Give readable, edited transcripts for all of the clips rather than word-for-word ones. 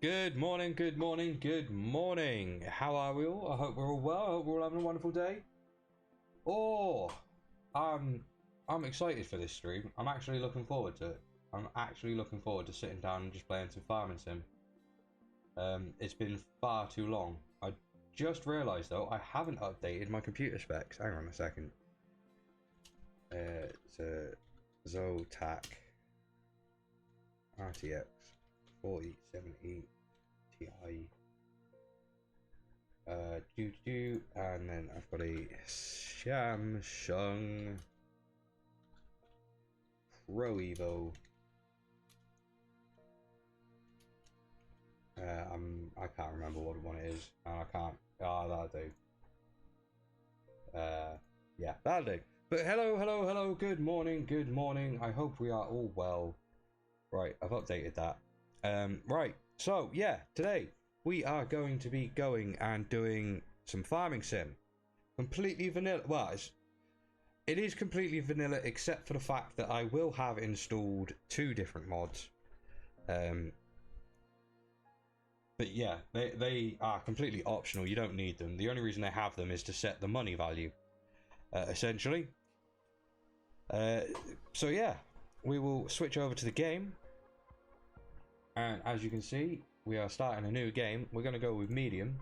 Good morning, good morning, good morning. How are we all? I hope we're all well. I hope we're all having a wonderful day. Oh, I'm excited for this stream. I'm actually looking forward to it. I'm actually looking forward to sitting down and just playing some farming sim. It's been far too long. I just realised though I haven't updated my computer specs. Hang on a second. It's a Zotac RTX 4070 Ti. And then I've got a Samsung Pro Evo. I can't remember what one it is, and I can't. That'll do. Yeah, that'll do. But hello. Good morning. I hope we are all well. Right, I've updated that. Right. So yeah, today we are going to be going and doing some farming sim. Completely vanilla. Well, it is completely vanilla except for the fact that I will have installed 2 different mods. But yeah, they are completely optional. You don't need them. The only reason I have them is to set the money value, essentially. So yeah, we will switch over to the game. And as you can see, we are starting a new game. We're going to go with medium.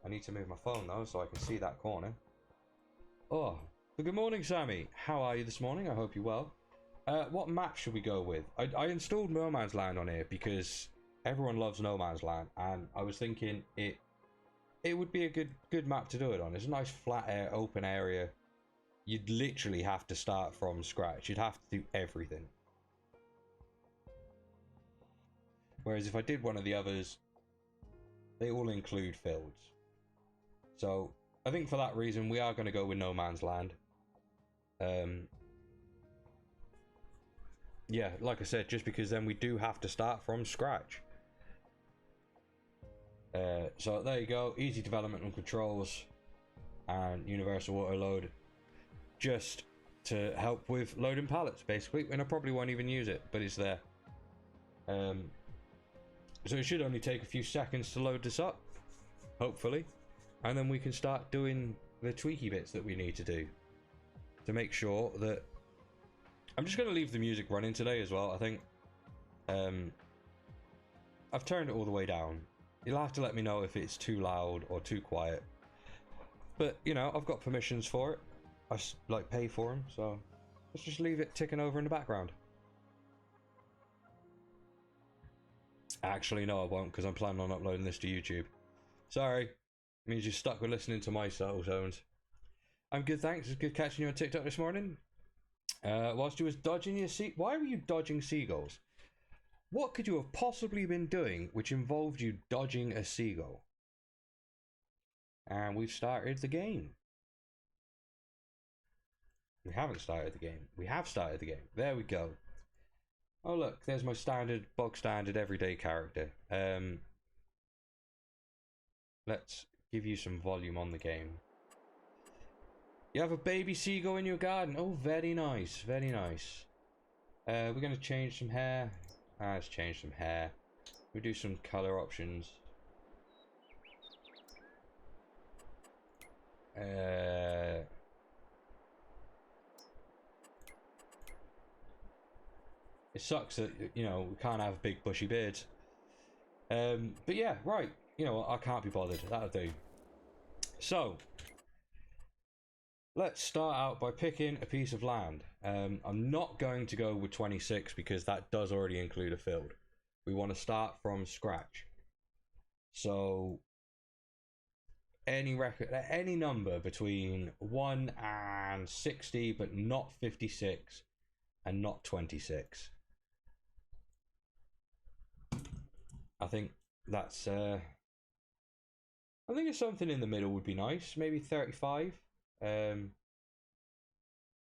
I need to move my phone though so I can see that corner. Oh, good morning, Sammy. How are you this morning? I hope you're well. What map should we go with? I installed No Man's Land on here because everyone loves No Man's Land, and I was thinking it would be a good map to do it on. It's a nice flat open area. You'd literally have to start from scratch. You'd have to do everything. Whereas if I did one of the others, they all include fields. So I think for that reason we are going to go with No Man's Land. Yeah, like I said, just because then we do have to start from scratch. So there you go, easy developmental controls and universal auto load, just to help with loading pallets basically, and I probably won't even use it, but it's there. So it should only take a few seconds to load this up, hopefully, and then we can start doing the tweaky bits that we need to do to make sure that... I'm just going to leave the music running today as well, I think. I've turned it all the way down. You'll have to let me know if it's too loud or too quiet. But, you know, I've got permissions for it. I like pay for them, so let's just leave it ticking over in the background. Actually, no, I won't, because I'm planning on uploading this to YouTube. Sorry. It means you're stuck with listening to my soul tones. I'm good, thanks. It's good catching you on TikTok this morning. Whilst you was dodging your why were you dodging seagulls? What could you have possibly been doing which involved you dodging a seagull? And we've started the game. We haven't started the game. We have started the game. There we go. Oh look, there's my standard, bog standard, everyday character. Let's give you some volume on the game. You have a baby seagull in your garden. Oh, very nice, very nice. We're going to change some hair. Let's change some hair. We do some color options. It sucks that, you know, we can't have big bushy beards. But yeah, right. You know what, I can't be bothered. That'll do. So, let's start out by picking a piece of land. I'm not going to go with 26 because that does already include a field. We want to start from scratch. So any number between 1 and 60, but not 56 and not 26. I think that's I think it's something in the middle would be nice. Maybe 35. We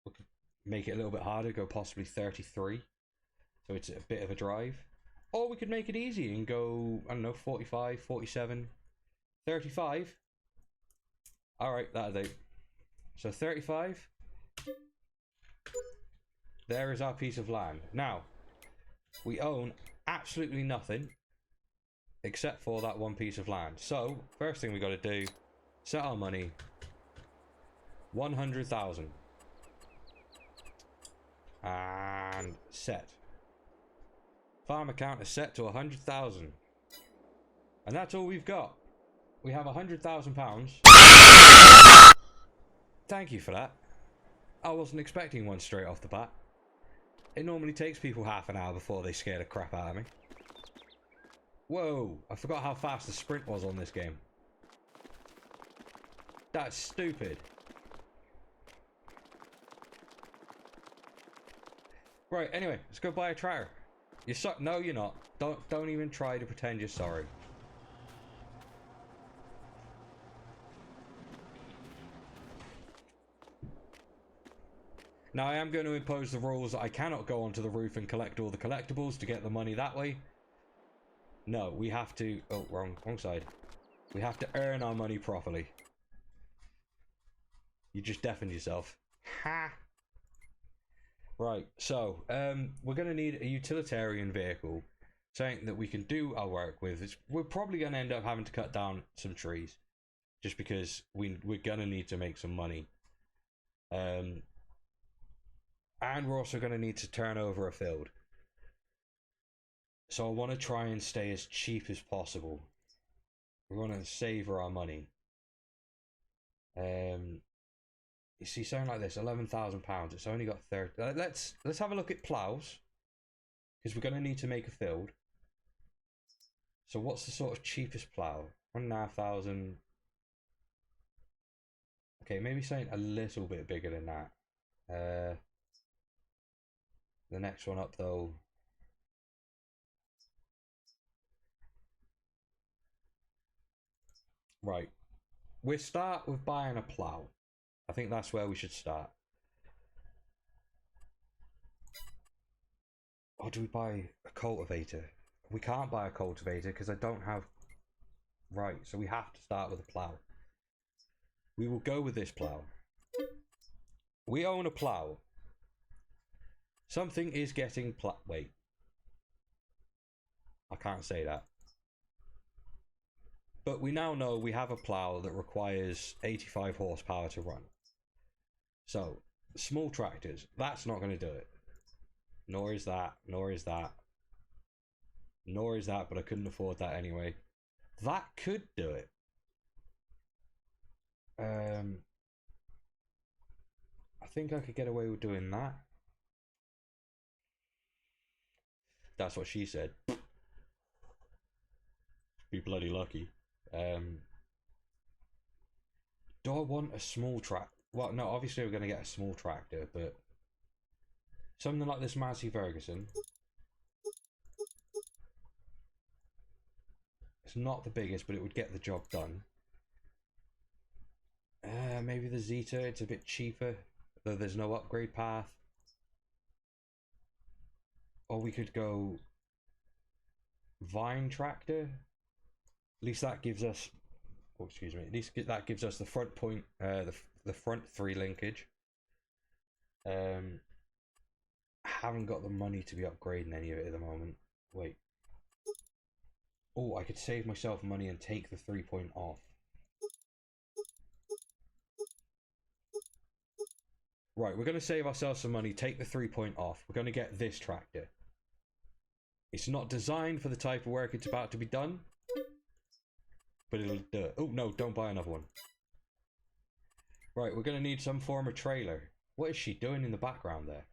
could make it a little bit harder, go possibly 33. So it's a bit of a drive. Or we could make it easy and go, I don't know, 45, 47, 35. Alright, that'll do. So 35. There is our piece of land. Now, we own absolutely nothing except for that one piece of land. So first thing we got to do, set our money 100,000 and set. Farm account is set to 100,000, and that's all we've got. We have 100,000 pounds. Thank you for that. I wasn't expecting one straight off the bat. It normally takes people half an hour before they scare the crap out of me. Whoa, I forgot how fast the sprint was on this game. That's stupid. Right, anyway, let's go buy a tractor. No, you're not. Don't even try to pretend you're sorry. Now, I am going to impose the rules that I cannot go onto the roof and collect all the collectibles to get the money that way. No, we have to... Oh, wrong side. We have to earn our money properly. You just deafened yourself. Ha! Right, so, we're going to need a utilitarian vehicle. Something that we can do our work with. We're probably going to end up having to cut down some trees. Just because we're going to need to make some money. And we're also going to need to turn over a field. So I want to try and stay as cheap as possible. We want to savor our money. You see, something like this, £11,000. It's only got 30. Let's have a look at plows, because we're going to need to make a field. So what's the sort of cheapest plow? 1,500. Okay, maybe something a little bit bigger than that. The next one up though. Right, we'll start with buying a plow. I think that's where we should start. Or do we buy a cultivator? We can't buy a cultivator because I don't have... Right, so we have to start with a plow. We will go with this plow. We own a plow. Something is getting wait. I can't say that. But we now know we have a plow that requires 85 horsepower to run. So, small tractors, that's not going to do it. Nor is that, nor is that. Nor is that, but I couldn't afford that anyway. That could do it. I think I could get away with doing that. That's what she said. Be bloody lucky. Do I want a small tractor? Well, no, obviously we're going to get a small tractor, but something like this Massey Ferguson. It's not the biggest, but it would get the job done. Maybe the Zeta, it's a bit cheaper, though there's no upgrade path. Or we could go Vine Tractor. At least that gives us, oh, excuse me, at least that gives us the front point, the front 3 linkage. Haven't got the money to be upgrading any of it at the moment. Wait. Oh, I could save myself money and take the 3 point off. Right, we're going to save ourselves some money, take the 3 point off. We're going to get this tractor. It's not designed for the type of work it's about to be done, but it'll do it. Oh, no, don't buy another one. Right, we're going to need some form of trailer. What is she doing in the background there?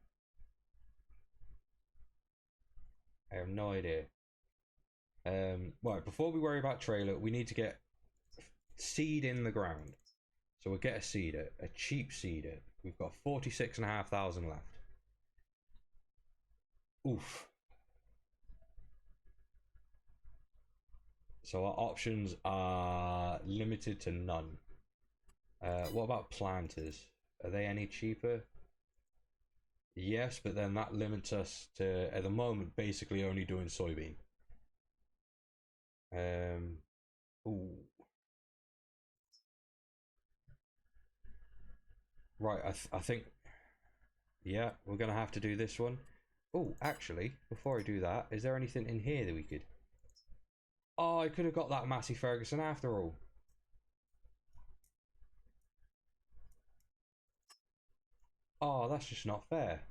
I have no idea. Right, before we worry about trailer, we need to get seed in the ground. So we'll get a seeder, a cheap seeder. We've got 46,500 left. Oof. So our options are limited to none. What about planters? Are they any cheaper? Yes, but then that limits us to, at the moment, basically only doing soybean. Ooh. Right, I think, yeah, we're gonna have to do this one. Oh, actually, before I do that, is there anything in here that we could? Oh, I could have got that Massey Ferguson after all. Oh, that's just not fair.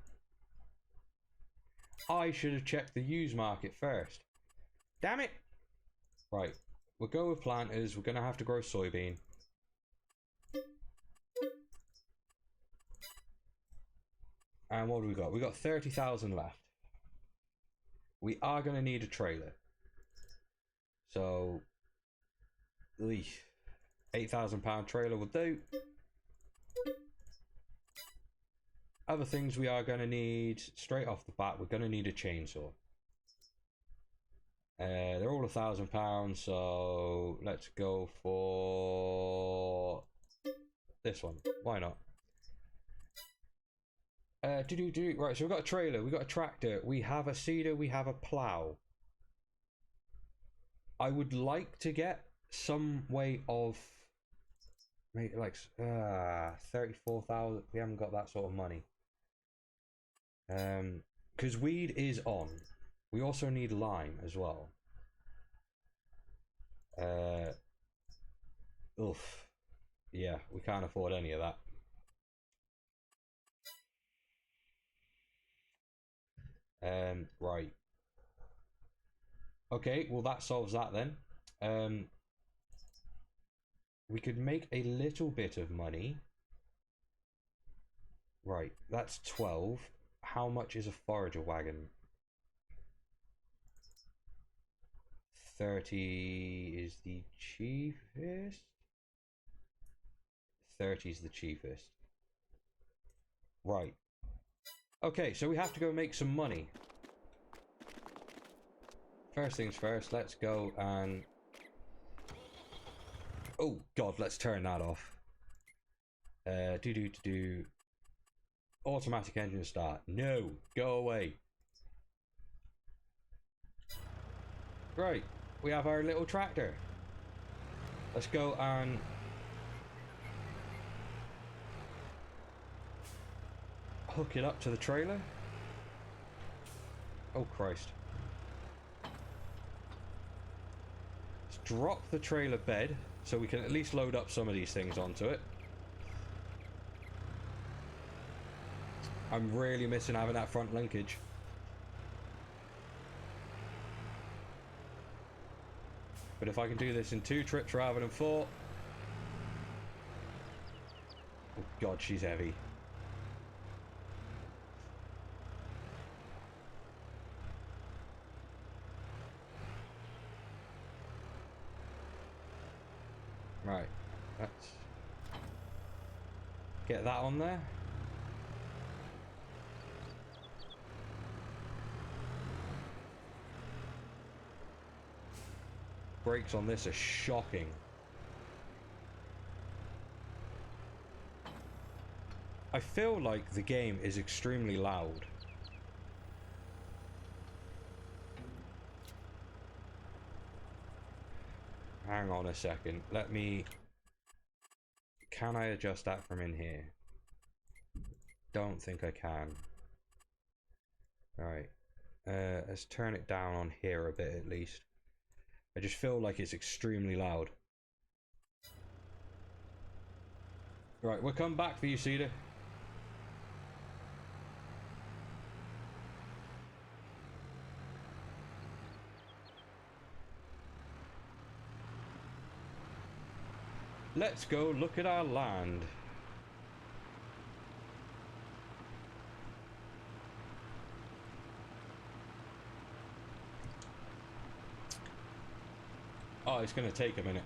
I should have checked the used market first. Damn it! Right, we'll go with planters. We're going to have to grow soybean. And what do we got? We got 30,000 left. We are going to need a trailer. So, £8,000 trailer will do. Other things we are going to need, straight off the bat, we're going to need a chainsaw. They're all £1,000, so let's go for this one. Why not? Right, so we've got a trailer, we've got a tractor, we have a seeder, we have a plow. I would like to get some way of like 34,000. We haven't got that sort of money. Because weed is on. We also need lime as well. Oof. Yeah, we can't afford any of that. Right. Okay, well that solves that then. We could make a little bit of money. Right, that's 12. How much is a forager wagon? 30 is the cheapest. 30 is the cheapest. Right. Okay, so we have to go make some money. First things first, let's go and... Oh god, let's turn that off. Automatic engine start. No, go away. Right, we have our little tractor. Let's go and... hook it up to the trailer. Oh Christ. Let's drop the trailer bed so we can at least load up some of these things onto it. I'm really missing having that front linkage. But if I can do this in 2 trips rather than 4... Oh god, she's heavy. Right, let's get that on there. Brakes on this are shocking. I feel like the game is extremely loud. Hang on a second. Let me... Can I adjust that from in here? Don't think I can. Alright. Let's turn it down on here a bit at least. I just feel like it's extremely loud. Right, we'll come back for you, Cedar. Let's go look at our land. Oh, it's going to take a minute.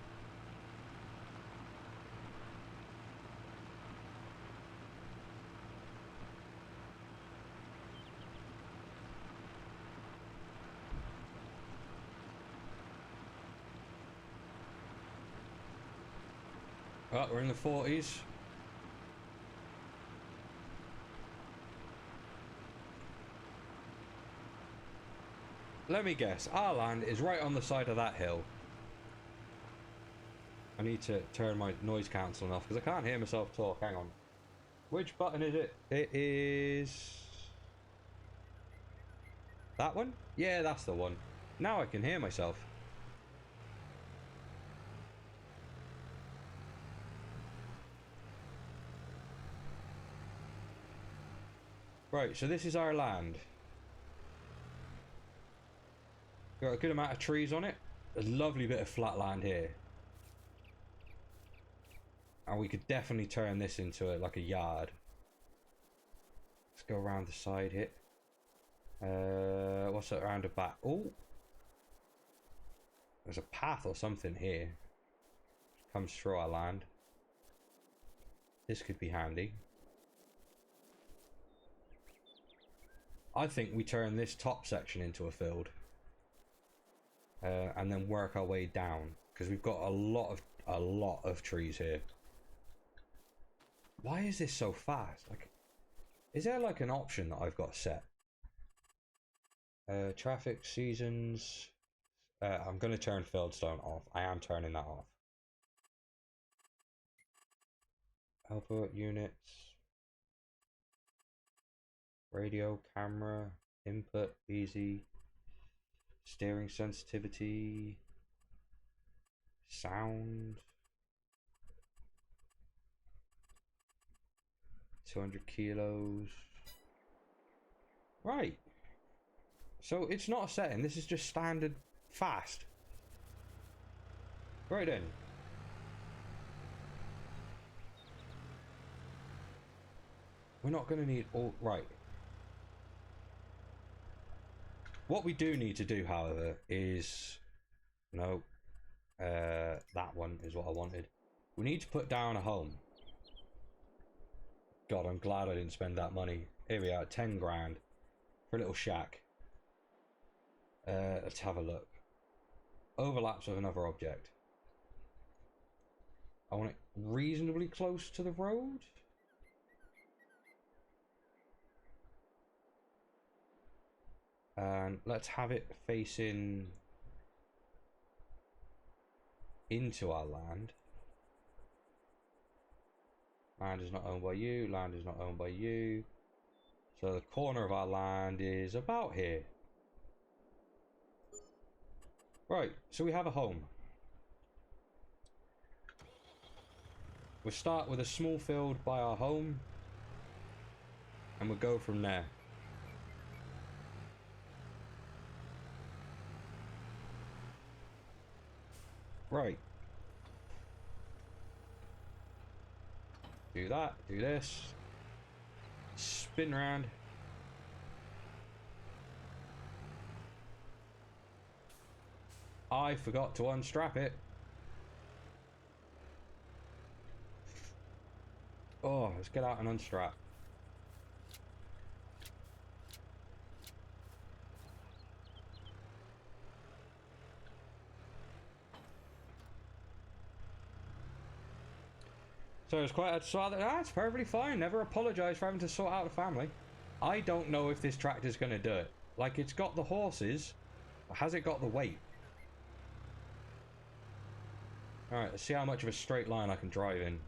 Oh, we're in the 40s. Let me guess, our land is right on the side of that hill. I need to turn my noise cancelling off because I can't hear myself talk. Hang on. Which button is it? It is... that one? Yeah, that's the one. Now I can hear myself. Right, so this is our land. Got a good amount of trees on it. A lovely bit of flat land here. And we could definitely turn this into like a yard. Let's go around the side here. What's that around the back? Oh, there's a path or something here. Comes through our land. This could be handy. I think we turn this top section into a field. And then work our way down. Because we've got a lot of trees here. Why is this so fast? Like, is there like an option that I've got set? Traffic, seasons. I'm going to turn Fieldstone off. I am turning that off. Output units. Radio, camera, input, easy. Steering sensitivity. Sound. 200 kilos. Right. So it's not a setting. This is just standard fast. Right then. We're not going to need all... Right. What we do need to do, however, is... No. That one is what I wanted. We need to put down a home. God, I'm glad I didn't spend that money. Here we are, 10 grand for a little shack. Let's have a look. Overlaps with another object. I want it reasonably close to the road. And let's have it facing into our land. Land is not owned by you. Land is not owned by you. So the corner of our land is about here. Right, so we have a home. We'll start with a small field by our home. And we'll go from there. Right. Do that, do this. Spin round. I forgot to unstrap it. Oh, let's get out and unstrap. So it's quite a sort of, that's perfectly fine. Never apologise for having to sort out the family. I don't know if this tractor's going to do it. Like, it's got the horses, but has it got the weight? Alright, let's see how much of a straight line I can drive in.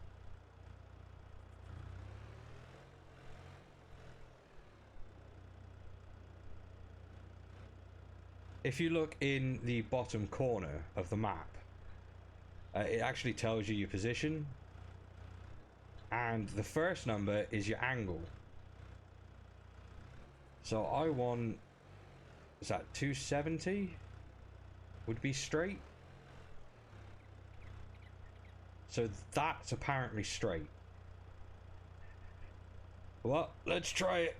If you look in the bottom corner of the map, it actually tells you your position. And the first number is your angle. So I want, is that 270? Would be straight. So that's apparently straight. Well, let's try it.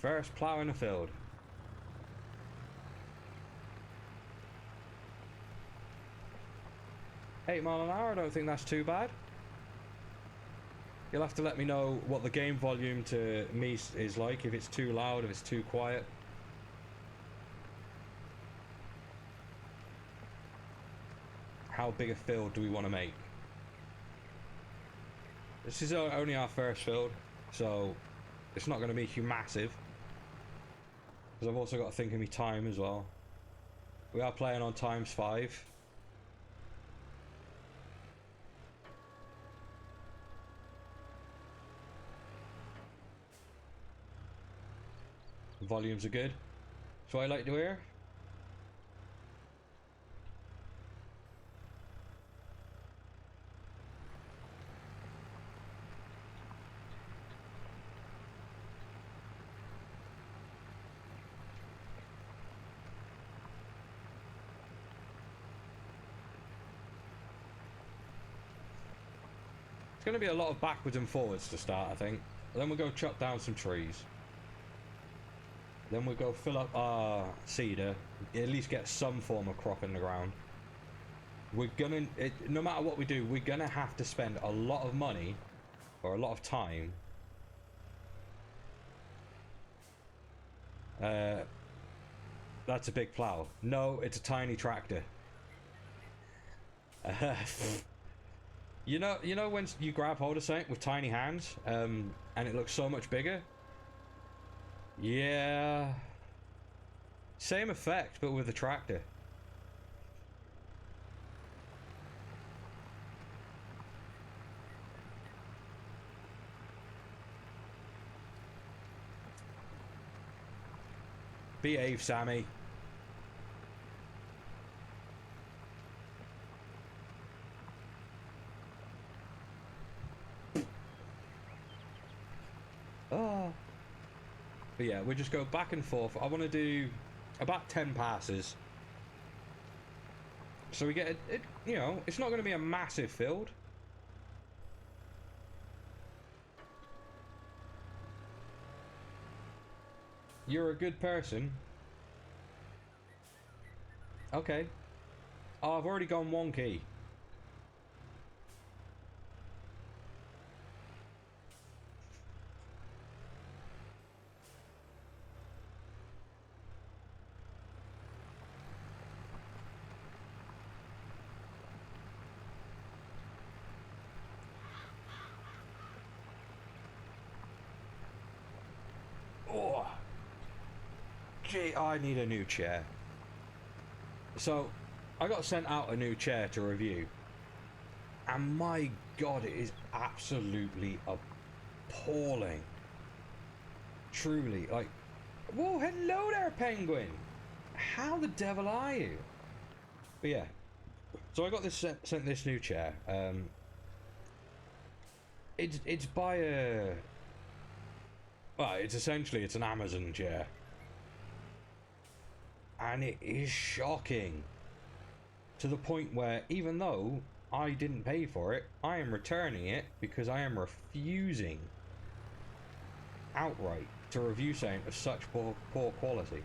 First plow in the field. 8 mile an hour, I don't think that's too bad. You'll have to let me know what the game volume to me is like, if it's too loud, if it's too quiet. How big a field do we want to make? This is only our first field, so it's not going to be massive. Because I've also got to think of my time as well. We are playing on ×5. Volumes are good. That's what I like to hear. It's going to be a lot of backwards and forwards to start, I think. Then we'll go chop down some trees. Then we'll go fill up our cedar. At least get some form of crop in the ground. We're gonna... no matter what we do, we're gonna have to spend a lot of money. Or a lot of time. That's a big plow. No, it's a tiny tractor. You know when you grab hold of something with tiny hands, and it looks so much bigger? Yeah. Same effect, but with a tractor. Behave, Sammy. Oh. But yeah, we just go back and forth. I want to do about 10 passes. So we get it, you know, it's not going to be a massive field. You're a good person. Okay. Oh, I've already gone one key. Oh. Gee, I need a new chair. So, I got sent out a new chair to review. And my god, it is absolutely appalling. Truly, like... Whoa, hello there, penguin! How the devil are you? But yeah. So I got this sent this new chair. It's by a... Well, it's essentially, it's an Amazon chair. And it is shocking. To the point where, even though I didn't pay for it, I am returning it because I am refusing outright to review something of such poor quality.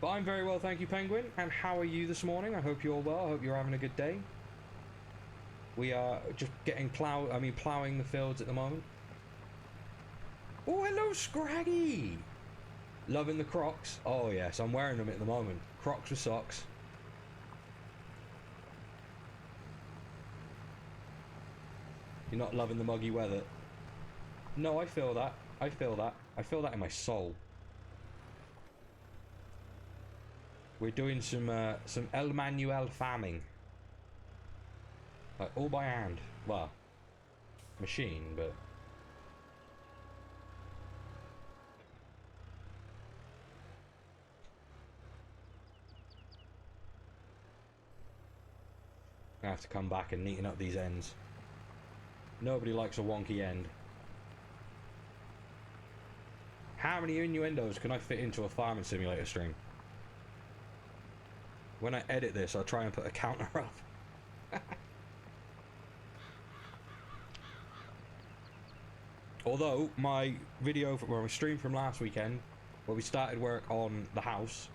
But I'm very well, thank you, Penguin. And how are you this morning? I hope you're well. I hope you're having a good day. We are just getting plowing the fields at the moment. Oh, hello, Scraggy! Loving the Crocs. Oh yes, I'm wearing them at the moment. Crocs with socks. You're not loving the muggy weather. No, I feel that. I feel that. I feel that in my soul. We're doing some El Manuel farming. Like, all by hand. Well, machine, but... I have to come back and neaten up these ends. Nobody likes a wonky end. How many innuendos can I fit into a farming simulator stream? When I edit this, I'll try and put a counter up. Although, my video, my stream from last weekend, where we started work on the house,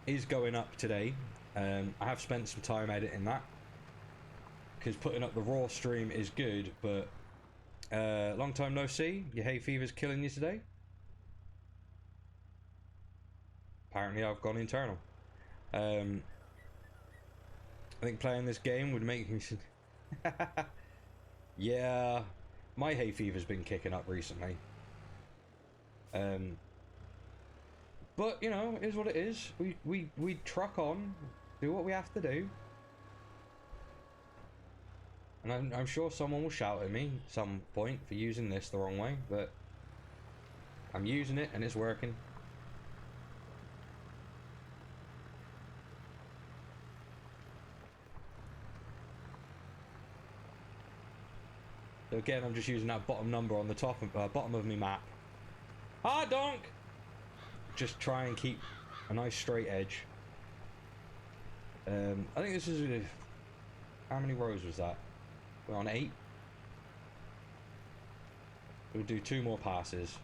is going up today. I have spent some time editing that. Because putting up the raw stream is good, but... long time no see. Your hay fever's killing you today. Apparently I've gone internal. I think playing this game would make me... Yeah, my hay fever's been kicking up recently. But, you know, it is what it is. We truck on, do what we have to do. And I'm sure someone will shout at me at some point for using this the wrong way, but I'm using it and it's working. So again, I'm just using that bottom number on the top, bottom of my map. Ah, donk! Just try and keep a nice straight edge. I think this is... how many rows was that? We're on 8. We'll do 2 more passes.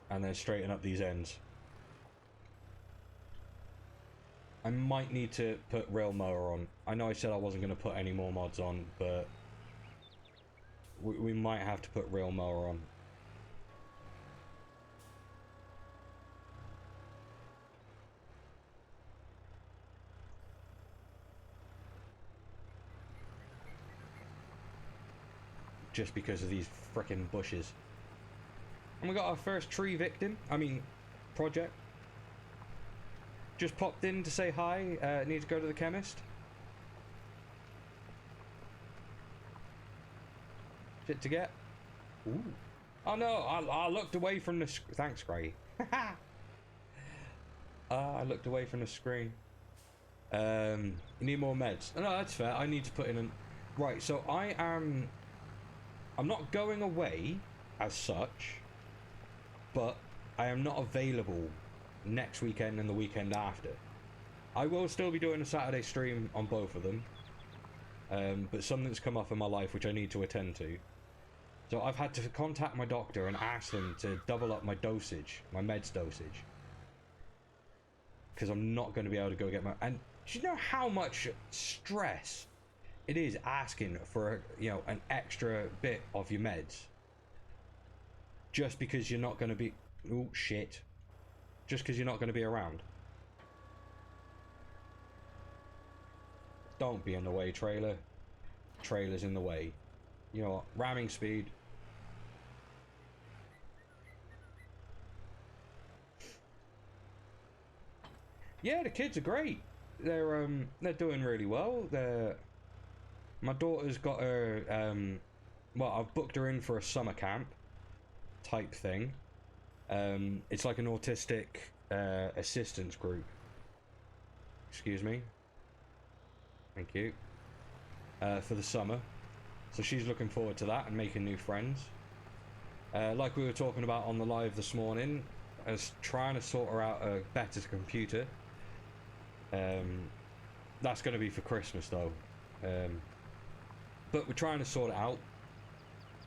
And then straighten up these ends. I might need to put rail mower on. I know I said I wasn't going to put any more mods on, but we might have to put rail mower on. Just because of these frickin' bushes. And we got our first tree victim. Project. Just popped in to say hi. Need to go to the chemist. Shit to get. Ooh. Oh no, I looked away from the thanks, Gray. I looked away from the screen. You need more meds. No, that's fair. I need to put in an... Right, so I'm not going away as such, but I am not available next weekend and the weekend after. I will still be doing a Saturday stream on both of them, but something's come up in my life which I need to attend to. So I've had to contact my doctor and ask them to double up my dosage, my meds dosage, because I'm not going to be able to go get my... And do you know how much stress it is asking for, an extra bit of your meds? Just because you're not going to be... Oh, shit. Just because you're not going to be around. Don't be in the way, trailer. Trailer's in the way. You know what? Ramming speed. Yeah, the kids are great. They're doing really well. My daughter's got her well, I've booked her in for a summer camp type thing. It's like an autistic assistance group. Excuse me. Thank you. For the summer. So she's looking forward to that and making new friends. Like we were talking about on the live this morning, I was trying to sort her out a better computer. That's going to be for Christmas though. But we're trying to sort it out.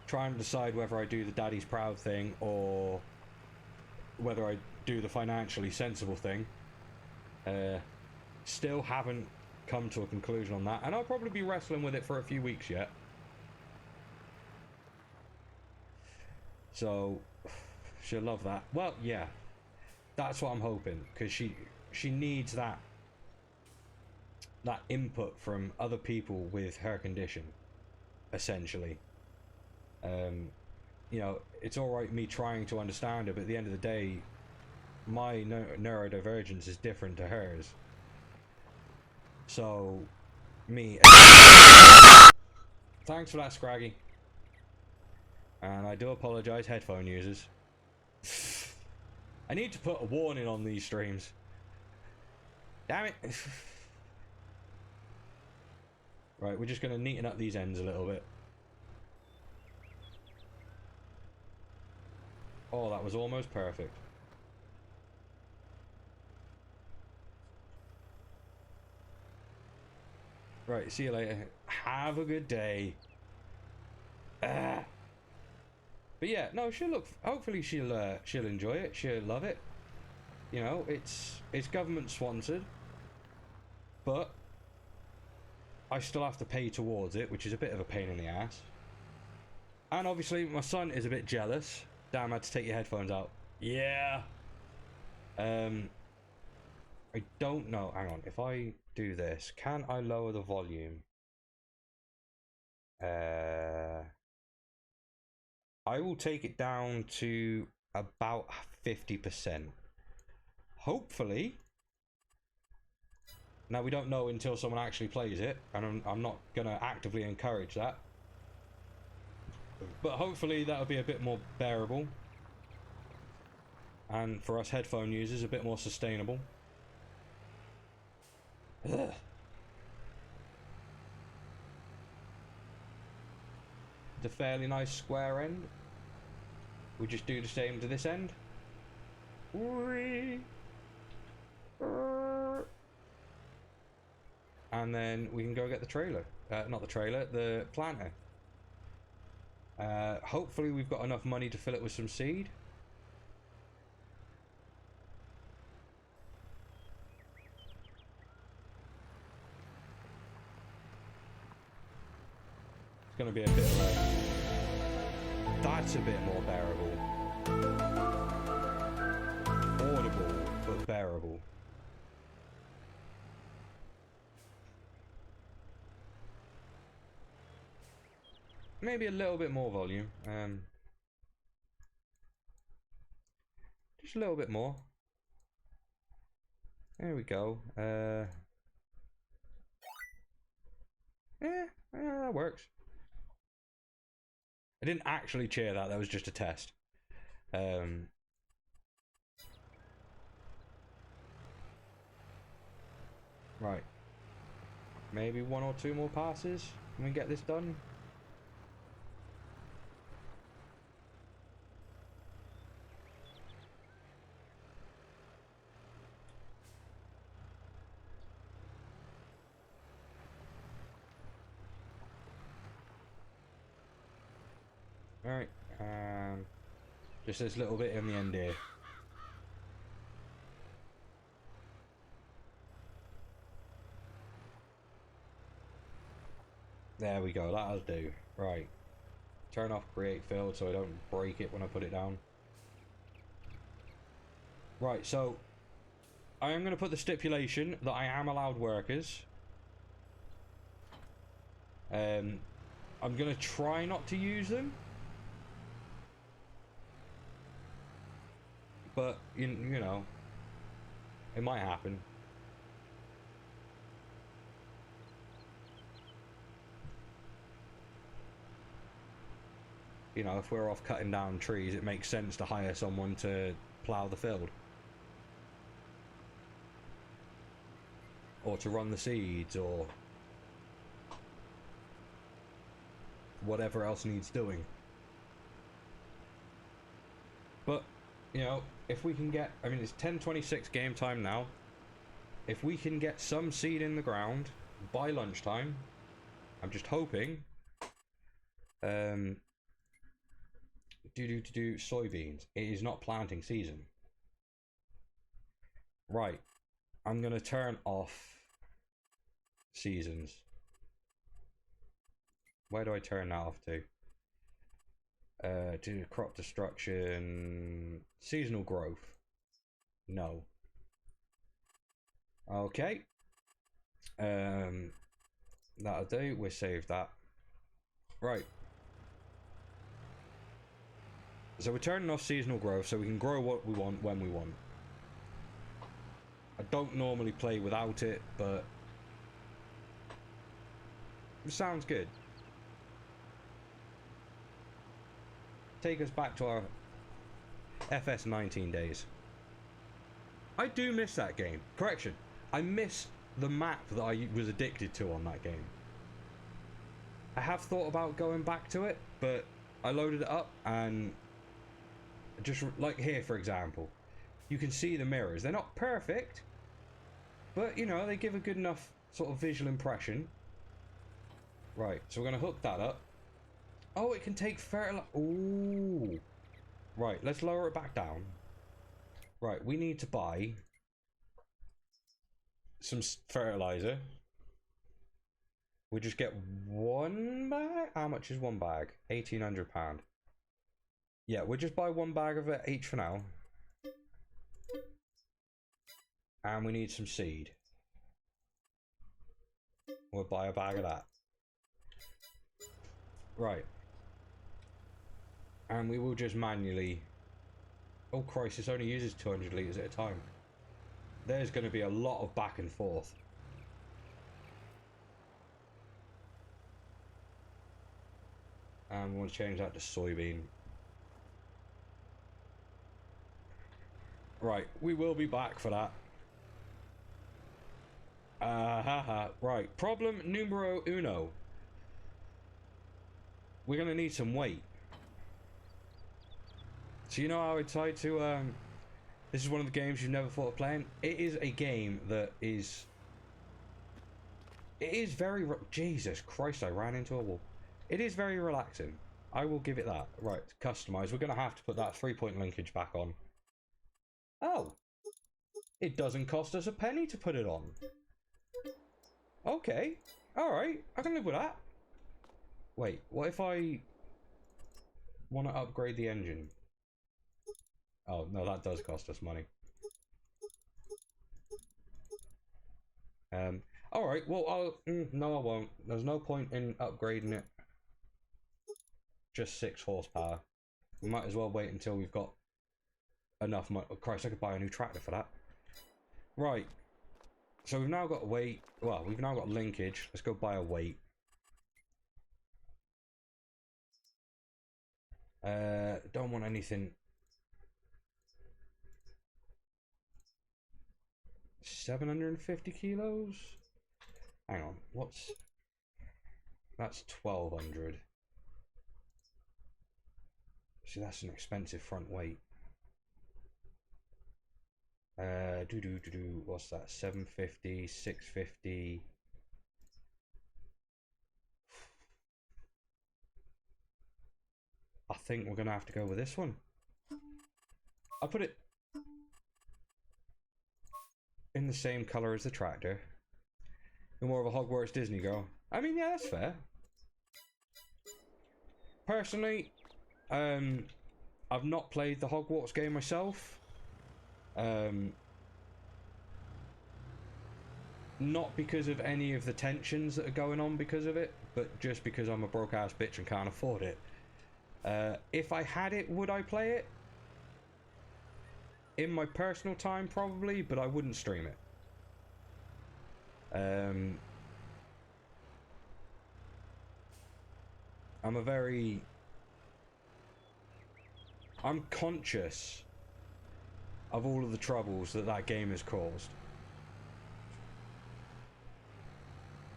Trying to decide whether I do the daddy's proud thing or whether I do the financially sensible thing. Still haven't come to a conclusion on that, and I'll probably be wrestling with it for a few weeks yet. So she'll love that. Well, yeah, that's what I'm hoping, because she needs that input from other people with her condition, essentially. It's alright me trying to understand her, but at the end of the day, my neurodivergence is different to hers. So, thanks for that, Scraggy. And I do apologise, headphone users. I need to put a warning on these streams. Damn it. Right, we're just going to neaten up these ends a little bit. Oh, that was almost perfect. Right, see you later. Have a good day. But yeah, no, hopefully she'll enjoy it. She'll love it. It's government sponsored, but I still have to pay towards it, which is a bit of a pain in the ass. And obviously my son is a bit jealous. Damn, I had to take your headphones out. Yeah. I don't know. Hang on. If I do this, can I lower the volume? I will take it down to about 50%. Hopefully. Now, we don't know until someone actually plays it, and I'm not going to actively encourage that. But hopefully that'll be a bit more bearable. And for us headphone users, a bit more sustainable. Ugh. It's a fairly nice square end. We just do the same to this end. And and then we can go get the trailer. Not the trailer, the planter. Hopefully we've got enough money to fill it with some seed. It's going to be a bit low. That's a bit more bearable. Audible, but bearable. Maybe a little bit more volume. Just a little bit more. There we go. Yeah, that works. I didn't actually cheer that. That was just a test. Right. Maybe 1 or 2 more passes. Can we get this done? Alright, just this little bit in the end here. There we go, that'll do. Right. Turn off create field so I don't break it when I put it down. Right, so I am going to put the stipulation that I am allowed workers. I'm going to try not to use them. But, you know, it might happen. You know, if we're off cutting down trees, it makes sense to hire someone to plough the field. Or to run the seeds, or whatever else needs doing. But, you know, if we can get, I mean, it's 10:26 game time now. If we can get some seed in the ground by lunchtime, I'm just hoping. Soybeans. It is not planting season. Right. I'm gonna turn off seasons. Where do I turn that off to? Do crop destruction, seasonal growth. No. Okay. That'll do. We'll save that. Right. So we're turning off seasonal growth so we can grow what we want when we want. I don't normally play without it, but it sounds good. Take us back to our FS19 days. I do miss that game. Correction, I miss the map that I was addicted to on that game. I have thought about going back to it, but I loaded it up and just like here, for example, you can see the mirrors. They're not perfect, but you know, they give a good enough sort of visual impression. Right, so we're going to hook that up. Oh, it can take fertilizer. Ooh. Right, let's lower it back down. Right, we need to buy some fertilizer. We just get 1 bag? How much is 1 bag? £1,800. Yeah, we'll just buy 1 bag of it each for now. And we need some seed. We'll buy a bag of that. Right. And we will just manually... Oh Christ, this only uses 200 litres at a time. There's going to be a lot of back and forth. And we'll change that to soybean. Right, we will be back for that. Right, problem numero uno. We're going to need some weight. So you know how I tried to, this is one of the games you've never thought of playing? It is a game that is It is very... Jesus Christ, I ran into a wall. It is very relaxing. I will give it that. Right, customize. We're going to have to put that 3-point linkage back on. Oh. It doesn't cost us a penny to put it on. Okay. Alright, I can live with that. Wait, what if I want to upgrade the engine? Oh, no, that does cost us money. Alright, well, no, I won't. There's no point in upgrading it. Just 6 horsepower. We might as well wait until we've got enough money. Oh, Christ, I could buy a new tractor for that. Right. So we've now got weight. Well, we've now got linkage. Let's go buy a weight. Don't want anything. 750 kilos? Hang on, what's... That's 1200. See, that's an expensive front weight. What's that? 750, 650. I think we're gonna have to go with this one. I'll put it in the same color as the tractor. You're more of a Hogwarts Disney girl. I mean, yeah, that's fair. Personally, I've not played the Hogwarts game myself. Not because of any of the tensions that are going on because of it, but just because I'm a broke ass bitch and can't afford it. If I had it, would I play it? In my personal time, probably, but I wouldn't stream it. I'm conscious of all of the troubles that that game has caused.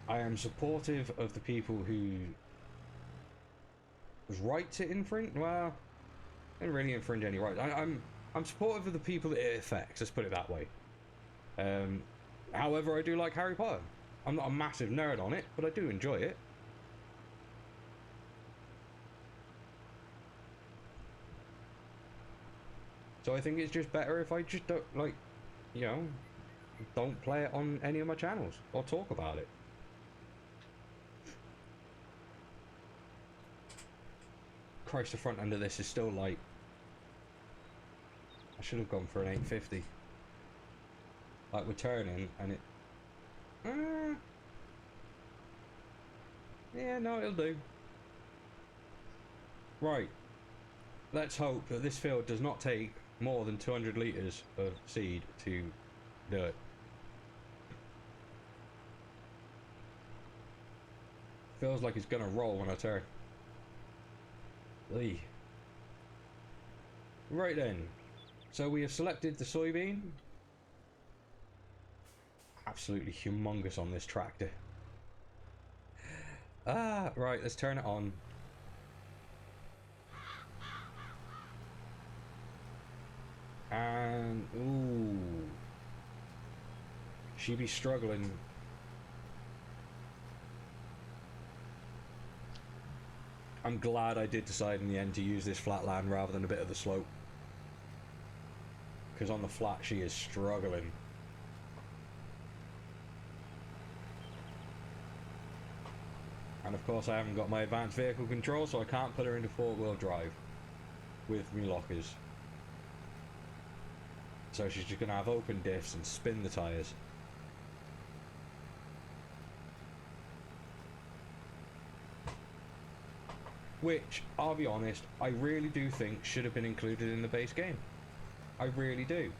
I am supportive of the people who was right to infringe. Well, didn't really infringe any rights. I'm supportive of the people that it affects. Let's put it that way. However, I do like Harry Potter. I'm not a massive nerd on it, but I do enjoy it. So I think it's just better if I just don't, like, you know, don't play it on any of my channels or talk about it. Christ, the front end of this is still light. I should have gone for an 850. Like, we're turning and it... yeah, no, it'll do. Right. Let's hope that this field does not take more than 200 litres of seed to do it. Feels like it's gonna roll when I turn. Eey. Right then. So we have selected the soybean. Absolutely humongous on this tractor. Ah, right, let's turn it on. And, ooh. She be struggling. I'm glad I did decide in the end to use this flat land rather than a bit of the slope. Because on the flat she is struggling. And of course I haven't got my advanced vehicle control, so I can't put her into 4-wheel drive with me lockers. So she's just going to have open diffs and spin the tyres. Which, I'll be honest, I really do think should have been included in the base game. I really do.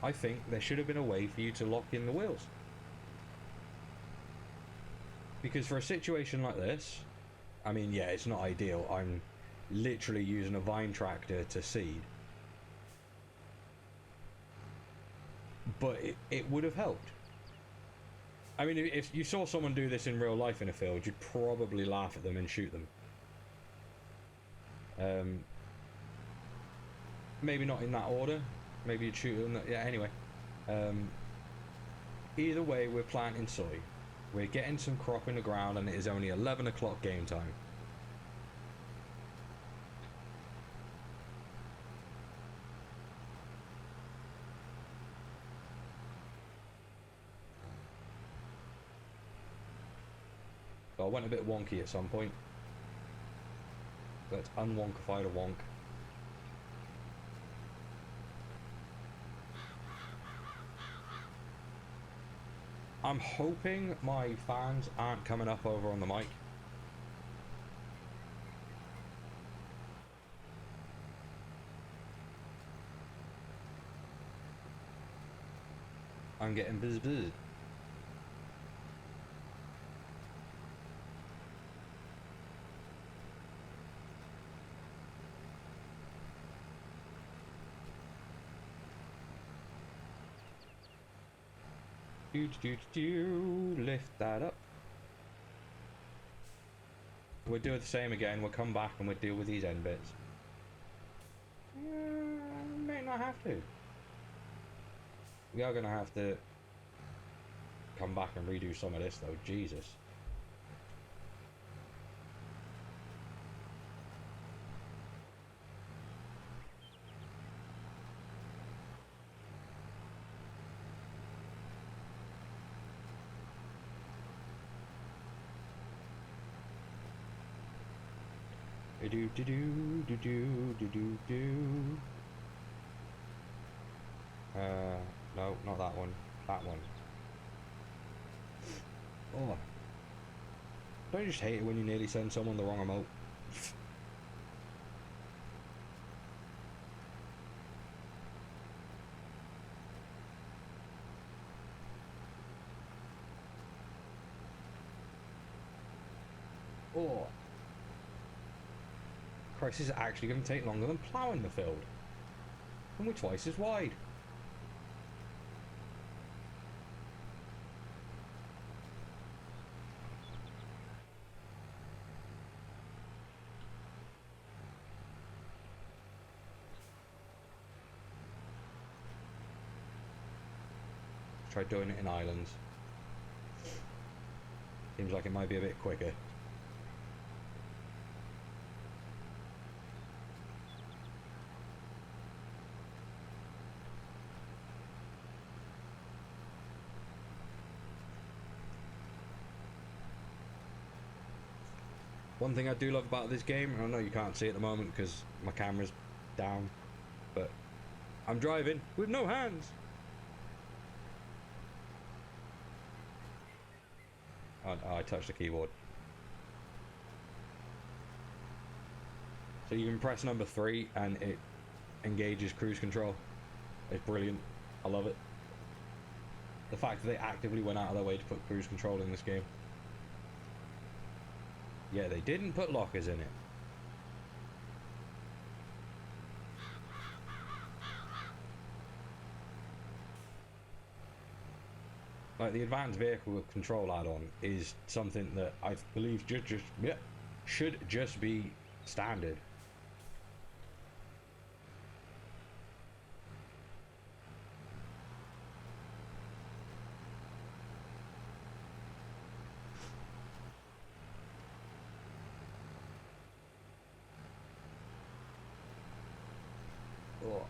I think there should have been a way for you to lock in the wheels. Because for a situation like this, I mean, yeah, it's not ideal. I'm literally using a vine tractor to seed. But it would have helped. I mean, if you saw someone do this in real life in a field, you'd probably laugh at them and shoot them. Maybe not in that order. Maybe you'd shoot them. Yeah, anyway. Either way, we're planting soy. We're getting some crop in the ground, and it is only 11 o'clock game time. So I went a bit wonky at some point. Let's unwonkify the wonk. I'm hoping my fans aren't coming up over on the mic. I'm getting buzz. Lift that up. We'll do the same again. We'll come back and we'll deal with these end bits. May not have to. We are going to have to come back and redo some of this though. Jesus. No, not that one. That one. Oh. Don't you just hate it when you nearly send someone the wrong remote? Oh. Christ, this is actually going to take longer than ploughing the field. And we're twice as wide. Try doing it in islands. Seems like it might be a bit quicker. One thing I do love about this game, I know you can't see it at the moment because my camera's down, but I'm driving with no hands. I touched the keyboard. So you can press number 3 and it engages cruise control. It's brilliant. I love it. The fact that they actively went out of their way to put cruise control in this game. Yeah, they didn't put lockers in it. Like the advanced vehicle control add-on is something that I believe should just be standard. Oh.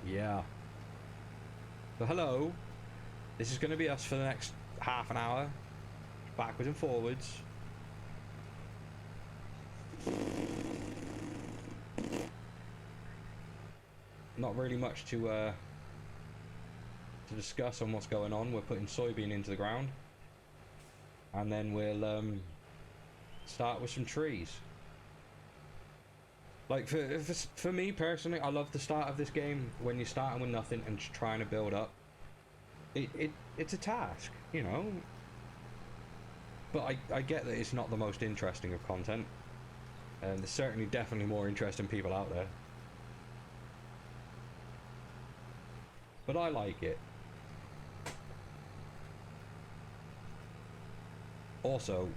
Yeah. So hello. This is going to be us for the next half an hour, backwards and forwards. Not really much to discuss on what's going on. We're putting soybean into the ground, and then we'll start with some trees. Like for me personally, I love the start of this game when you're starting with nothing and just trying to build up. it's a task, you know. But I get that it's not the most interesting of content, and there's certainly definitely more interesting people out there. But I like it. Also,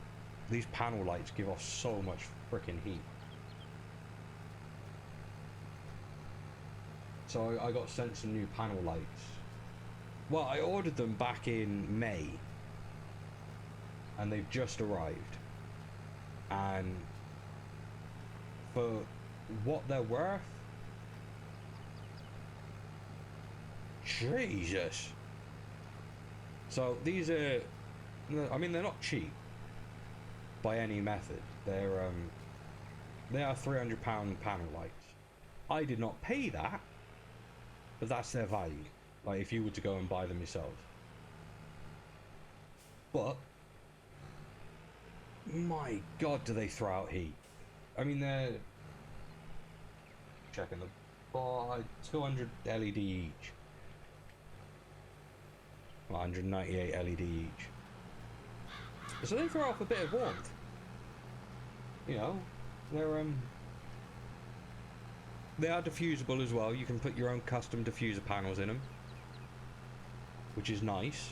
these panel lights give off so much freaking heat. So I got sent some new panel lights. Well, I ordered them back in May, and they've just arrived. And for what they're worth, Jesus. So these are, I mean, they're not cheap by any method. They are £300 panel lights. I did not pay that, but that's their value. Like if you were to go and buy them yourself. But my God, do they throw out heat? I mean, they're checking the bar, 200 LED each. 198 LED each. So they throw off a bit of warmth. You know, they are diffusable as well. You can put your own custom diffuser panels in them, which is nice.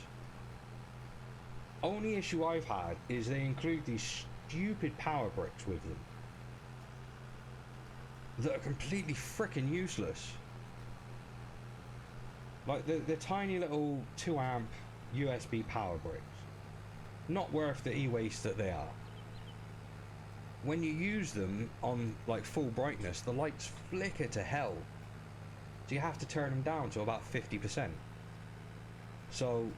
Only issue I've had is they include these stupid power bricks with them that are completely freaking useless. Like they're tiny little 2 amp USB power bricks. Not worth the e-waste that they are. When you use them on like full brightness, the lights flicker to hell. So you have to turn them down to about 50%. So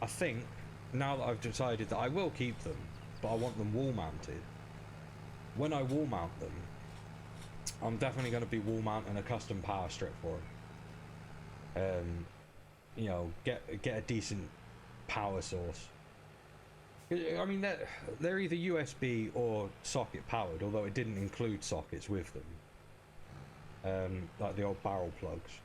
I think now that I've decided that I will keep them, but I want them wall mounted. When I wall mount them, I'm definitely going to be wall mounting a custom power strip for them. You know, get a decent power source. I mean, they're either USB or socket powered, although it didn't include sockets with them, like the old barrel plugs.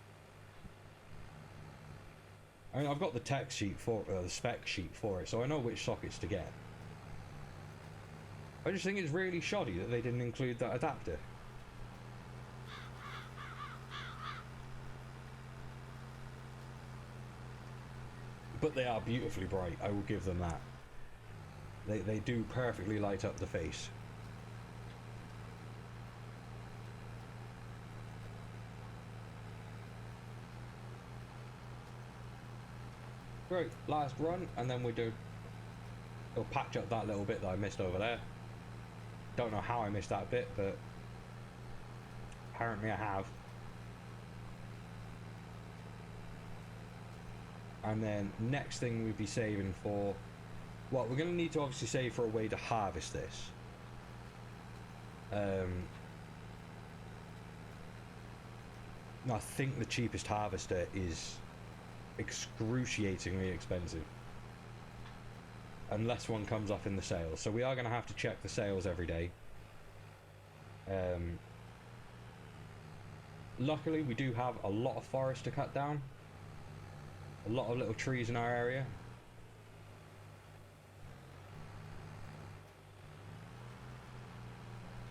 I mean, I've got the tech sheet for the spec sheet for it, so I know which sockets to get. I just think it's really shoddy that they didn't include that adapter. But they are beautifully bright, I will give them that. They do perfectly light up the face. Right, last run, and then we'll patch up that little bit that I missed over there. Don't know how I missed that bit, but apparently I have. And then next thing we'd be saving for, well, we're going to need to obviously save for a way to harvest this. I think the cheapest harvester is excruciatingly expensive, unless one comes up in the sales. So we are going to have to check the sales every day. Luckily, we do have a lot of forest to cut down. A lot of little trees in our area.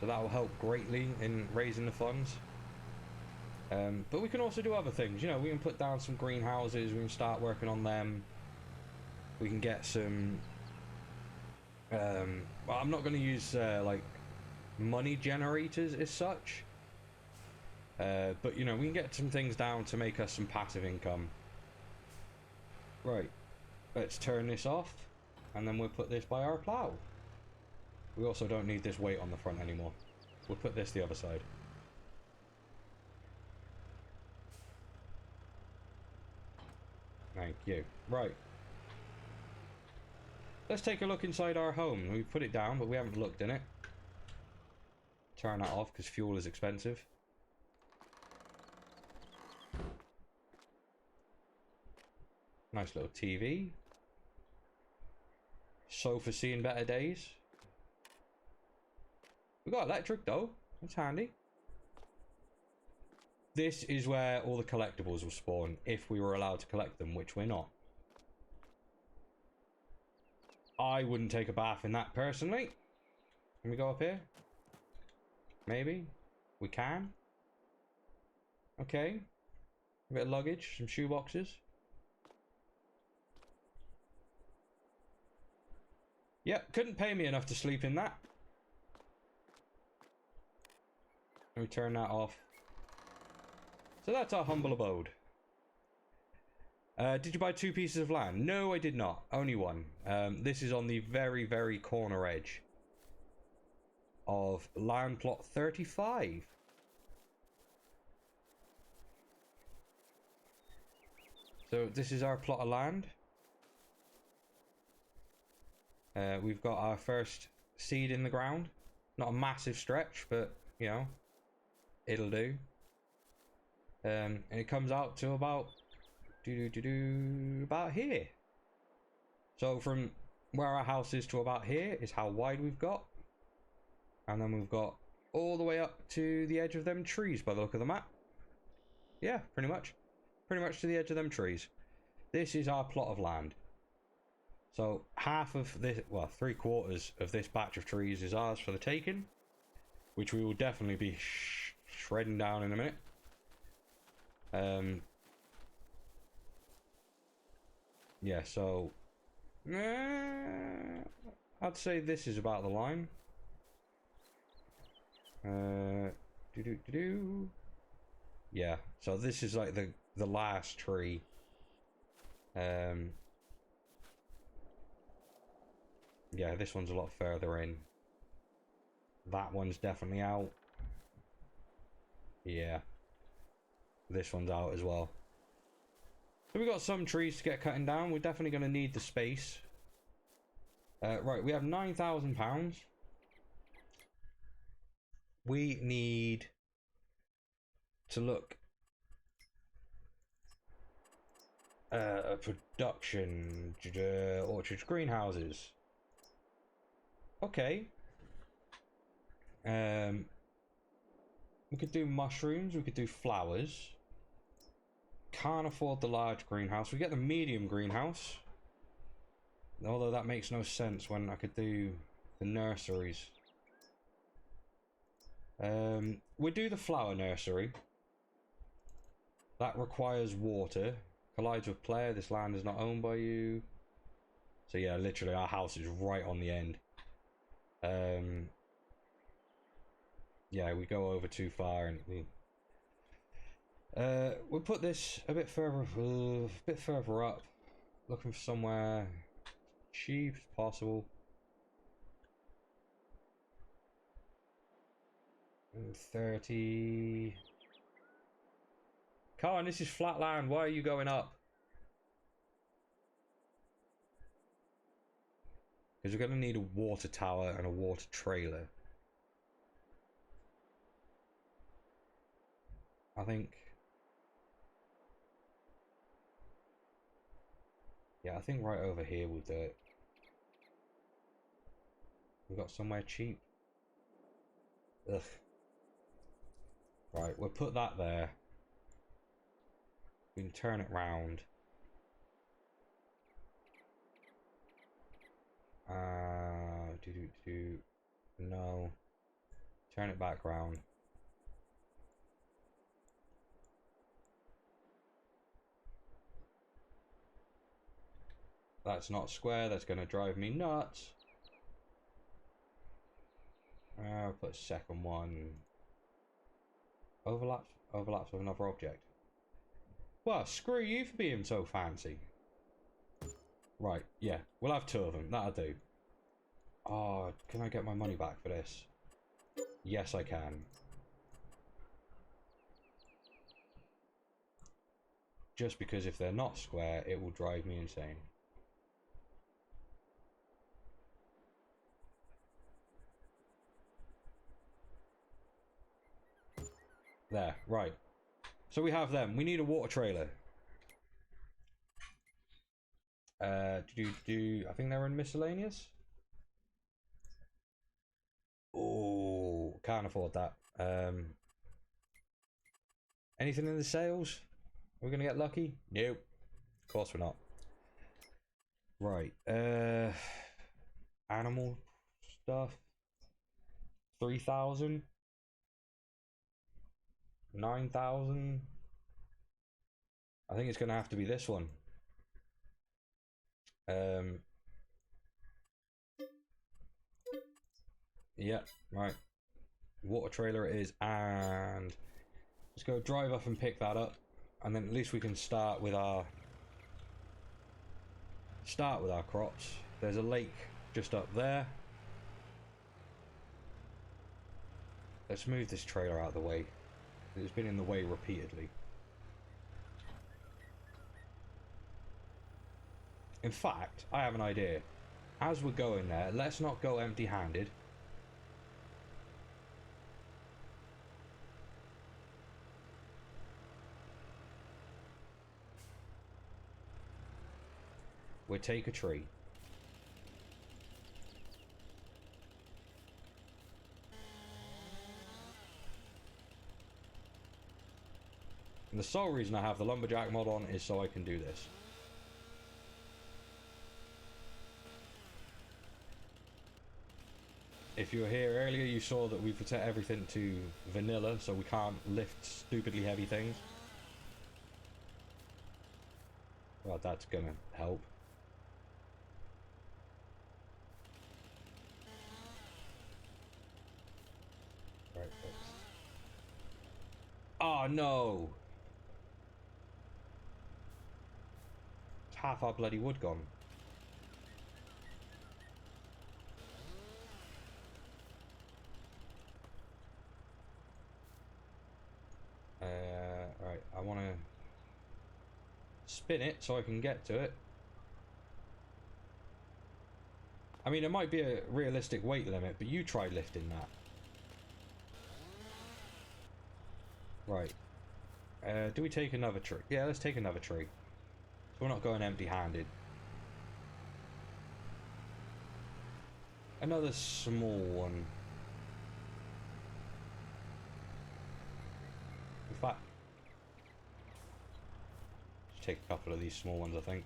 So that will help greatly in raising the funds. But we can also do other things. You know, we can put down some greenhouses. We can start working on them. We can get some... well, I'm not going to use like money generators as such. But, you know, we can get some things down to make us some passive income. Right, let's turn this off, and then we'll put this by our plough. We also don't need this weight on the front anymore. We'll put this the other side. Thank you. Right. Let's take a look inside our home. We've put it down, but we haven't looked in it. Turn that off, because fuel is expensive. Nice little TV. Sofa seeing better days. We got electric though. That's handy. This is where all the collectibles will spawn, if we were allowed to collect them, which we're not. I wouldn't take a bath in that personally. Can we go up here? Maybe. We can. Okay. A bit of luggage, some shoe boxes. Yep, couldn't pay me enough to sleep in that. Let me turn that off. So that's our humble abode. Did you buy 2 pieces of land? No, I did not. Only one. This is on the very, very corner edge of land plot 35. So this is our plot of land. We've got our first seed in the ground. Not a massive stretch, but, you know, it'll do. And it comes out to about about here. So from where our house is to about here is how wide we've got. And then we've got all the way up to the edge of them trees by the look of the map. Yeah, pretty much. Pretty much to the edge of them trees. This is our plot of land. So half of this, well, 3/4 of this batch of trees is ours for the taking, which we will definitely be shredding down in a minute. Yeah, so I'd say this is about the line. Yeah, so this is like the last tree. Yeah, this one's a lot further in. That one's definitely out. Yeah. This one's out as well. So we've got some trees to get cutting down. We're definitely going to need the space. Right, we have £9,000. We need to look a production orchards, greenhouses. Okay. We could do mushrooms, we could do flowers. Can't afford the large greenhouse. We get the medium greenhouse. Although that makes no sense when I could do the nurseries. We do the flower nursery. That requires water. Collides with player. This land is not owned by you. So yeah, literally our house is right on the end. Yeah, we go over too far and we'll put this a bit further up. Looking for somewhere cheap as possible. 30. Come on, this is flat land. Why are you going up? Because we're going to need a water tower and a water trailer. I think. Yeah, I think right over here we'll do it. We've got somewhere cheap. Ugh. Right, we'll put that there. We can turn it round. No. Turn it back round. That's not square, that's going to drive me nuts. I'll put a second one. Overlaps with another object. Well, screw you for being so fancy. Right, yeah, we'll have 2 of them, that'll do. Oh, can I get my money back for this? Yes, I can. Just because if they're not square, it will drive me insane. There, right. So we have them. We need a water trailer. I think they're in miscellaneous. Oh, can't afford that. Anything in the sales? Are we gonna get lucky? Nope. Of course we're not. Right. animal stuff. 3,000. 9,000. I think it's gonna have to be this one. Yeah, right. Water trailer it is, and let's go drive off and pick that up, and then at least we can start with our crops. There's a lake just up there. Let's move this trailer out of the way. It's been in the way repeatedly. In fact, I have an idea. As we're going there, let's not go empty-handed. We'll take a tree. And the sole reason I have the lumberjack mod on is so I can do this. If you were here earlier, you saw that we've set everything to vanilla, so we can't lift stupidly heavy things. Well, that's gonna help. Right, fixed. Oh no! It's half our bloody wood gone. Right, I want to spin it so I can get to it. I mean, it might be a realistic weight limit, but you try lifting that. Right. Do we take another tree? Yeah, let's take another tree. So we're not going empty-handed. Another small one. In fact, just take a couple of these small ones, I think.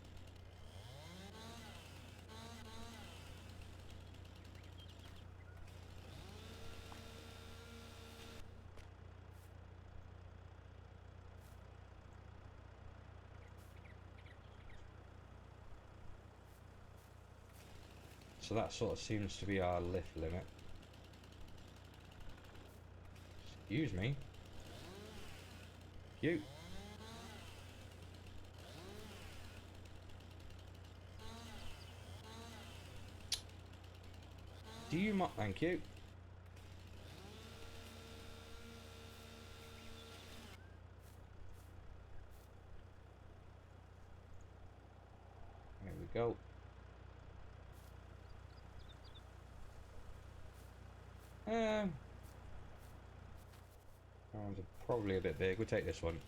So that sort of seems to be our lift limit. Excuse me. You. Do you mind? Thank you. There we go. That one's probably a bit big. We'll take this one.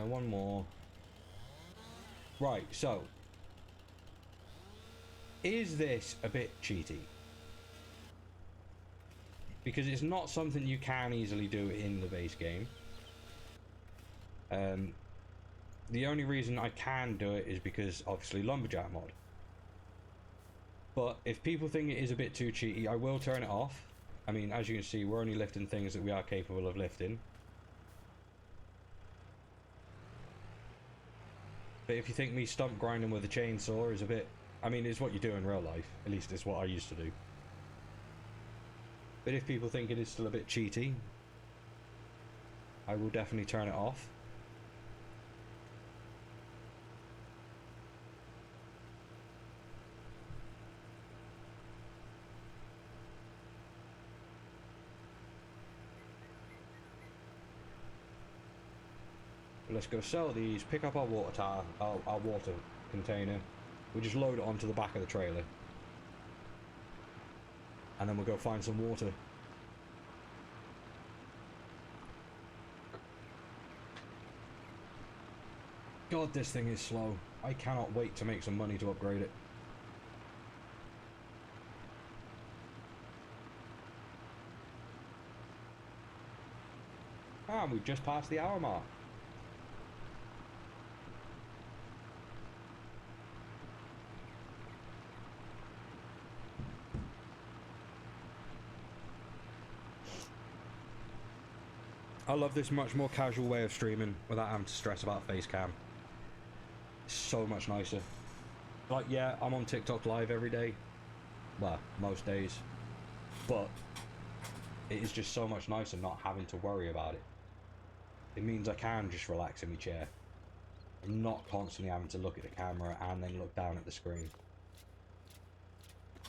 One more. Right, so is this a bit cheaty? Because it's not something you can easily do in the base game. The only reason I can do it is because obviously lumberjack mod. But if people think it is a bit too cheaty, I will turn it off. I mean, as you can see, we're only lifting things that we are capable of lifting. But if you think me stump grinding with a chainsaw is a bit... I mean, it's what you do in real life. At least it's what I used to do. But if people think it is still a bit cheaty, I will definitely turn it off. Let's go sell these, pick up our water tower, our water container. We just load it onto the back of the trailer. and then we'll go find some water. God, this thing is slow. I cannot wait to make some money to upgrade it. And we've just passed the hour mark. I love this much more casual way of streaming without having to stress about face cam. It's so much nicer. Like, yeah, I'm on TikTok live every day. Well, most days. But it is just so much nicer not having to worry about it. It means I can just relax in my chair. I'm not constantly having to look at the camera and then look down at the screen.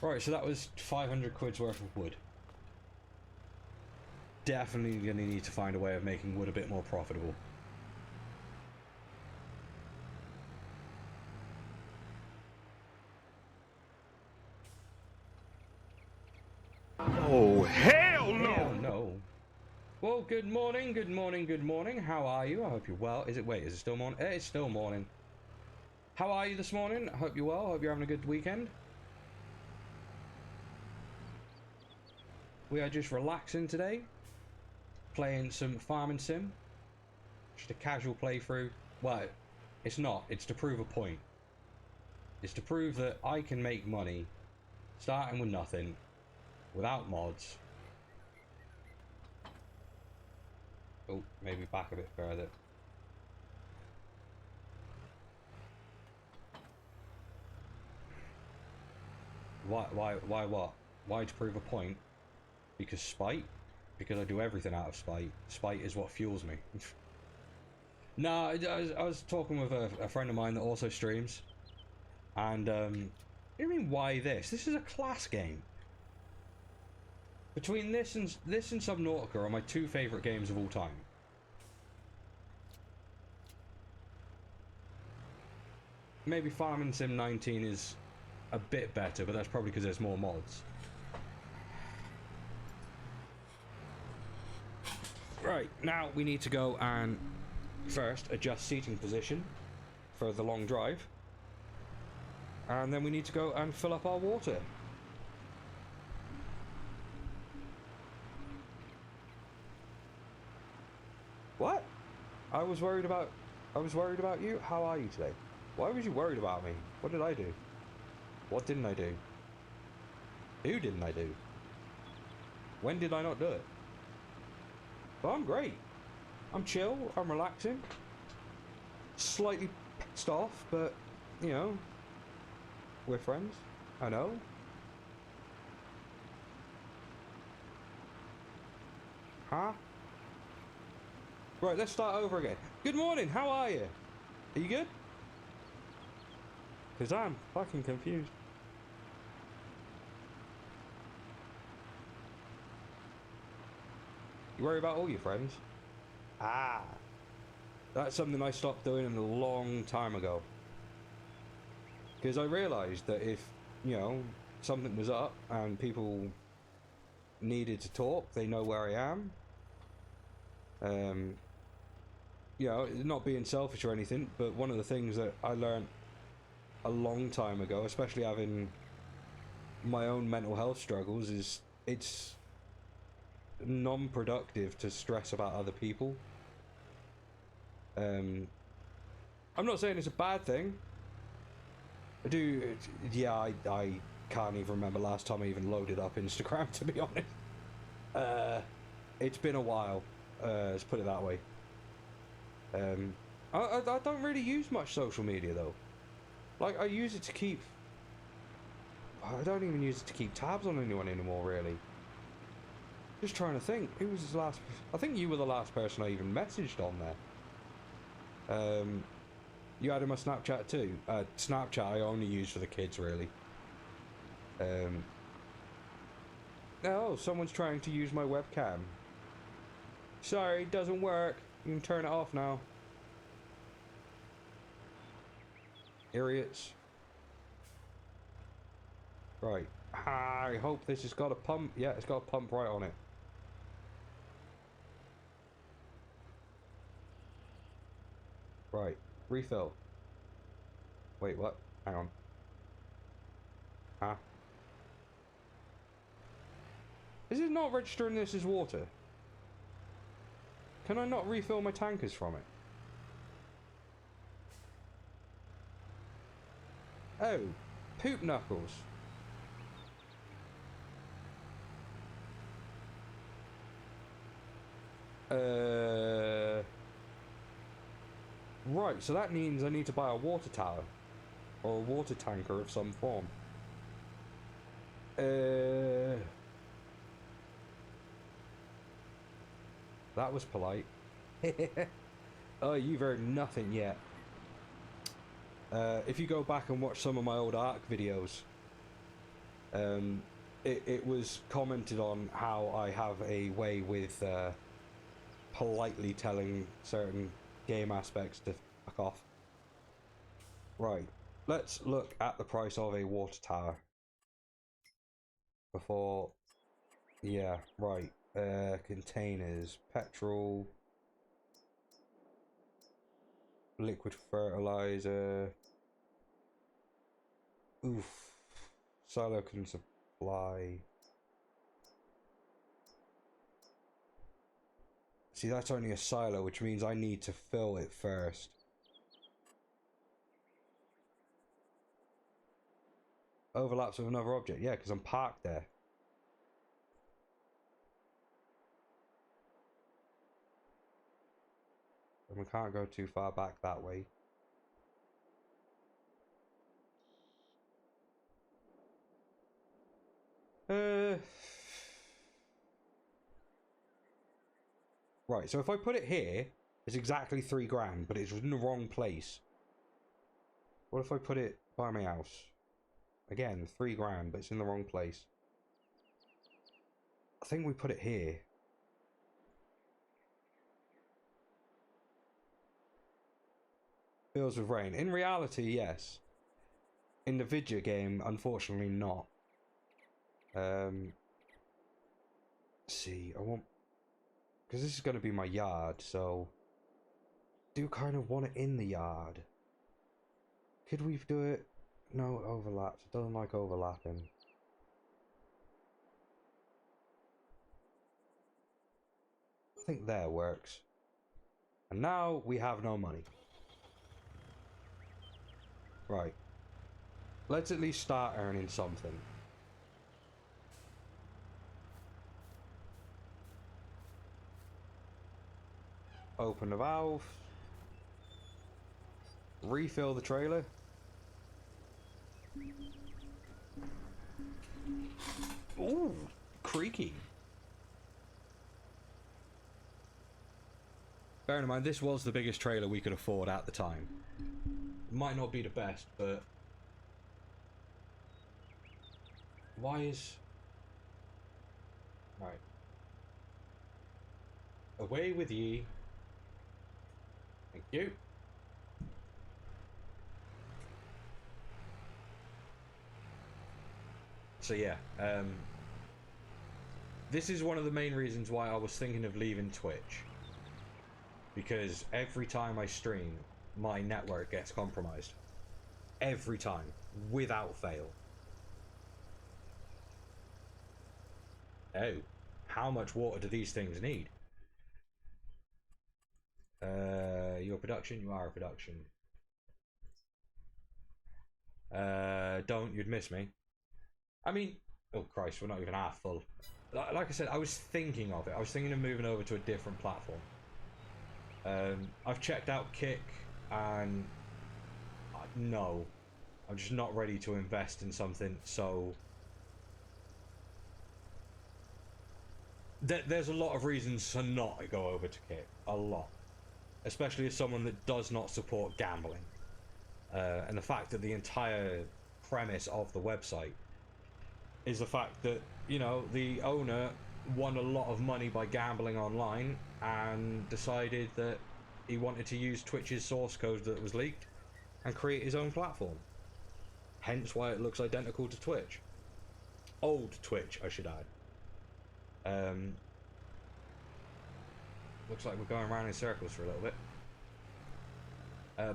Right, so that was 500 quid's worth of wood. Definitely going to need to find a way of making wood a bit more profitable. Oh, hell no! Hell no. Well, good morning, good morning, good morning. How are you? I hope you're well. Is it still morning? It's still morning. How are you this morning? I hope you're well. I hope you're having a good weekend. We are just relaxing today. Playing some Farming Sim. Just a casual playthrough. Well, it's not. It's to prove a point. It's to prove that I can make money starting with nothing, without mods. Oh, maybe back a bit further. Why what? Why to prove a point? Because spite? Because I do everything out of spite. Spite is what fuels me. No, I was talking with a friend of mine that also streams. And, what do you mean, why this? This is a class game. Between this and Subnautica are my two favourite games of all time. Maybe Farming Sim 19 is a bit better, but that's probably because there's more mods. Right, now we need to go and first adjust seating position for the long drive. And then we need to go and fill up our water. What? I was worried about you? How are you today? Why was you worried about me? What did I do? What didn't I do? Who didn't I do? When did I not do it? Well, I'm great. I'm chill, I'm relaxing. Slightly pissed off, but, you know, we're friends. I know. Huh? Right, let's start over again. Good morning, how are you? Are you good? Because I'm fucking confused. You worry about all your friends? Ah. That's something I stopped doing a long time ago. Because I realised that if, you know, something was up and people needed to talk, they know where I am. You know, not being selfish or anything, but one of the things that I learned a long time ago, especially having my own mental health struggles, is it's non-productive to stress about other people. I'm not saying it's a bad thing. Yeah, I can't even remember last time I even loaded up Instagram, to be honest. It's been a while, let's put it that way. I don't really use much social media though. Like, I use it to keep... I don't even use it to keep tabs on anyone anymore, really. Just trying to think, who was his last... I think you were the last person I even messaged on there. You added my Snapchat too. Snapchat I only use for the kids, really. Oh, someone's trying to use my webcam. Sorry, it doesn't work. You can turn it off now. Idiots. Right. I hope this has got a pump. Yeah, it's got a pump right on it. Right. Refill. Wait, what? Hang on. Huh? Is it not registering this as water? Can I not refill my tankers from it? Oh, poop knuckles. Right, so that means I need to buy a water tower. Or a water tanker of some form. That was polite. Oh, you've heard nothing yet. If you go back and watch some of my old ARK videos, it was commented on how I have a way with politely telling certain game aspects to fuck off. Right, let's look at the price of a water tower. Before... Yeah, right. Containers, petrol, liquid fertilizer. Oof. Silo can supply. See, that's only a silo, which means I need to fill it first. Overlaps with another object. Yeah, because I'm parked there. And we can't go too far back that way. Right, so if I put it here, it's exactly $3 grand, but it's in the wrong place. What if I put it by my house? Again, $3 grand, but it's in the wrong place. I think we put it here. Fills with rain. In reality, yes. In the video game, unfortunately not. See, I want... Because this is going to be my yard, so... Do kind of want it in the yard. Could we do it? No, it overlaps. It doesn't like overlapping. I think there works. And now we have no money. Right. Let's at least start earning something. Open the valve. Refill the trailer. Ooh, creaky. Bearing in mind, this was the biggest trailer we could afford at the time. Might not be the best, but... Why is... Right. Away with ye. Thank you. So yeah, this is one of the main reasons why I was thinking of leaving Twitch. Because every time I stream, my network gets compromised. Every time. Without fail. Oh. How much water do these things need? Your production? You are a production. Don't, you'd miss me. I mean, oh Christ, we're not even half full. Like I said, I was thinking of it. I was thinking of moving over to a different platform. I've checked out Kick, and no, I'm just not ready to invest in something so... There's a lot of reasons to not go over to Kick. A lot. Especially as someone that does not support gambling. And the fact that the entire premise of the website is the fact that, you know, the owner won a lot of money by gambling online and decided that he wanted to use Twitch's source code that was leaked and create his own platform. Hence why it looks identical to Twitch. Old Twitch, I should add. Looks like we're going around in circles for a little bit.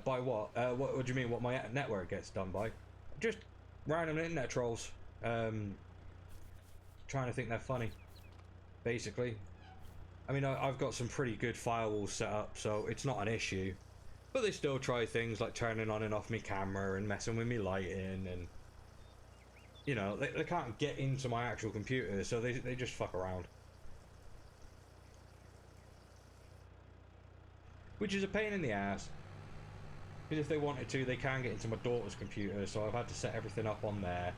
By what? What do you mean? What my network gets done by? Just random internet trolls. Trying to think they're funny. Basically. I mean, I've got some pretty good firewalls set up, so it's not an issue. But they still try things like turning on and off my camera and messing with me lighting, and you know, they can't get into my actual computer, so they just fuck around. Which is a pain in the ass. Because if they wanted to, they can get into my daughter's computer, so I've had to set everything up on there.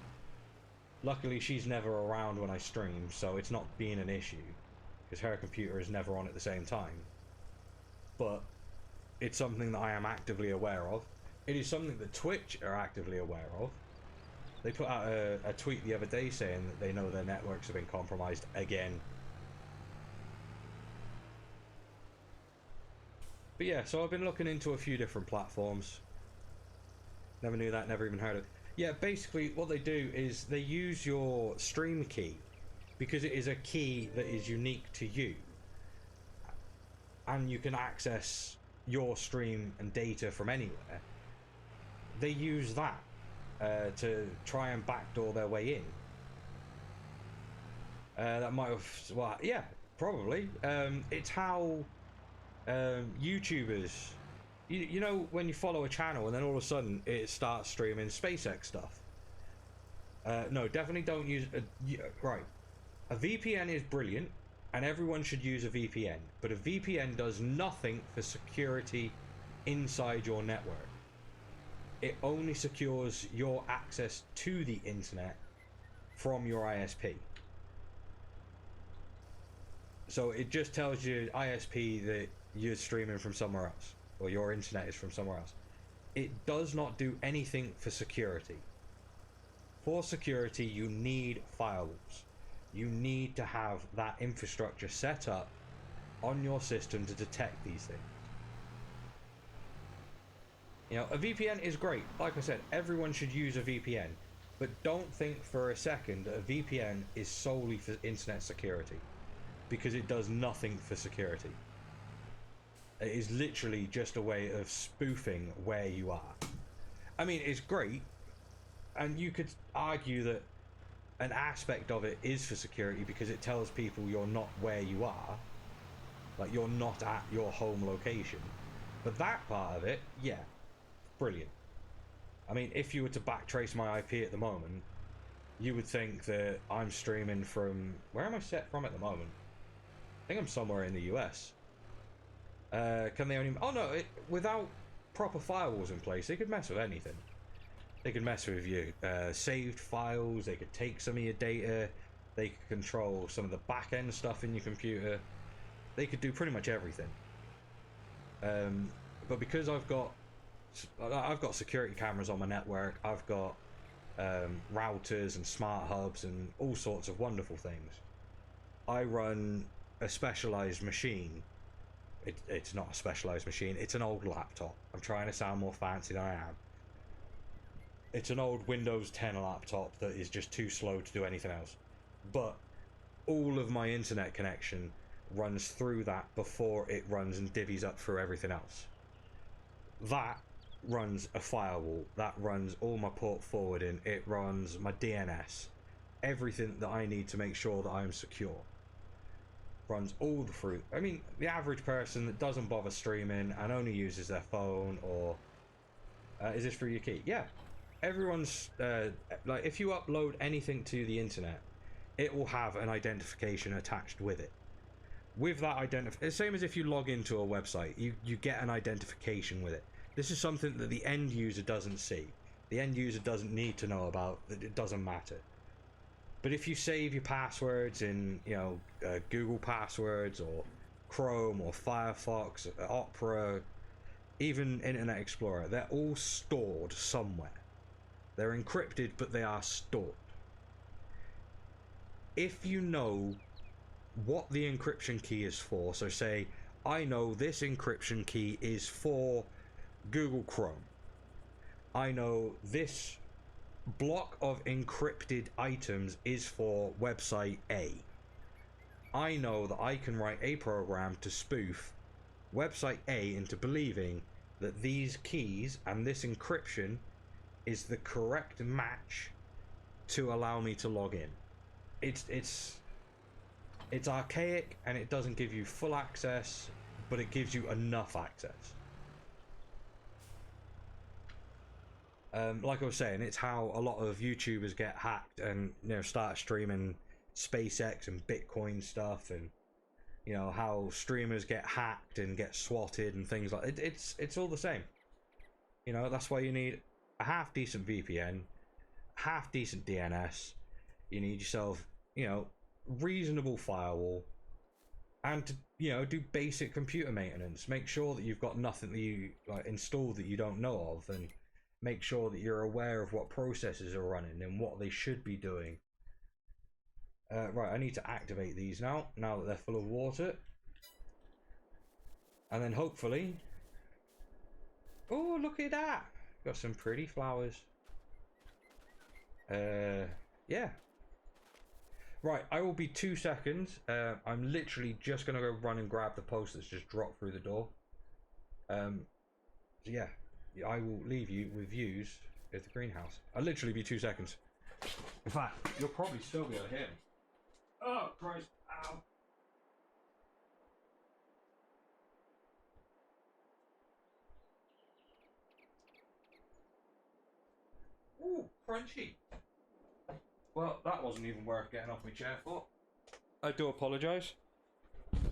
Luckily, she's never around when I stream, so it's not being an issue. Because her computer is never on at the same time. But it's something that I am actively aware of. It is something that Twitch are actively aware of. They put out a tweet the other day saying that they know their networks have been compromised again. But yeah, so I've been looking into a few different platforms. Never knew that, never even heard of it. Yeah, basically what they do is they use your stream key, because it is a key that is unique to you. And you can access your stream and data from anywhere. They use that to try and backdoor their way in. That might have, well, yeah, probably. It's how YouTubers, you know, when you follow a channel and then all of a sudden it starts streaming SpaceX stuff. No, definitely don't use right. A VPN is brilliant, and everyone should use a VPN, but a VPN does nothing for security inside your network. It only secures your access to the internet from your ISP. So it just tells you ISP that you're streaming from somewhere else, or your internet is from somewhere else. It does not do anything for security. For security, you need firewalls. You need to have that infrastructure set up on your system to detect these things. You know, a VPN is great. Like I said, everyone should use a VPN. But don't think for a second that a VPN is solely for internet security. Because it does nothing for security. It is literally just a way of spoofing where you are. I mean, it's great. And you could argue that an aspect of it is for security because it tells people you're not where you are. Like, you're not at your home location. But that part of it, yeah, brilliant. I mean, if you were to backtrace my IP at the moment, you would think that I'm streaming from... Where am I set from at the moment? I think I'm somewhere in the US. Can they only... Oh no, without proper firewalls in place, they could mess with anything. They could mess with your saved files, they could take some of your data, they could control some of the back-end stuff in your computer. They could do pretty much everything. But because I've got security cameras on my network, I've got routers and smart hubs and all sorts of wonderful things. I run a specialized machine. It's not a specialized machine, it's an old laptop. I'm trying to sound more fancy than I am. It's an old Windows 10 laptop that is just too slow to do anything else. But all of my internet connection runs through that before it runs and divvies up through everything else. That runs a firewall, that runs all my port forwarding, it runs my DNS, everything that I need to make sure that I am secure. Runs all through. I mean, the average person that doesn't bother streaming and only uses their phone, or is this through your key? Yeah, everyone's like, if you upload anything to the internet, it will have an identification attached with it. With that identification, same as if you log into a website, you get an identification with it. This is something that the end user doesn't see. The end user doesn't need to know about. It doesn't matter. But if you save your passwords in, you know, Google passwords or Chrome or Firefox, Opera, even Internet Explorer, they're all stored somewhere. They're encrypted, but they are stored. If you know what the encryption key is for, so say, I know this encryption key is for Google Chrome. I know this block of encrypted items is for website A. I know that I can write a program to spoof website A into believing that these keys and this encryption is the correct match to allow me to log in. It's archaic and it doesn't give you full access, but it gives you enough access. Like I was saying, it's how a lot of YouTubers get hacked and, you know, start streaming SpaceX and Bitcoin stuff, and, you know, how streamers get hacked and get swatted and things like it. It's all the same. You know, that's why you need a half decent VPN, half decent DNS. You need yourself, you know, reasonable firewall, and to, you know, do basic computer maintenance. Make sure that you've got nothing that you like installed that you don't know of, and make sure that you're aware of what processes are running and what they should be doing. Right, I need to activate these now that they're full of water. And then hopefully... Oh, look at that! Got some pretty flowers. Yeah. Right, I will be 2 seconds. I'm literally just going to go run and grab the post that's just dropped through the door. So yeah. I will leave you with views of the greenhouse. I'll literally be 2 seconds. In fact, you'll probably still be able to hear me. Oh, Christ. Ow. Ooh, crunchy. Well, that wasn't even worth getting off my chair for. I do apologise.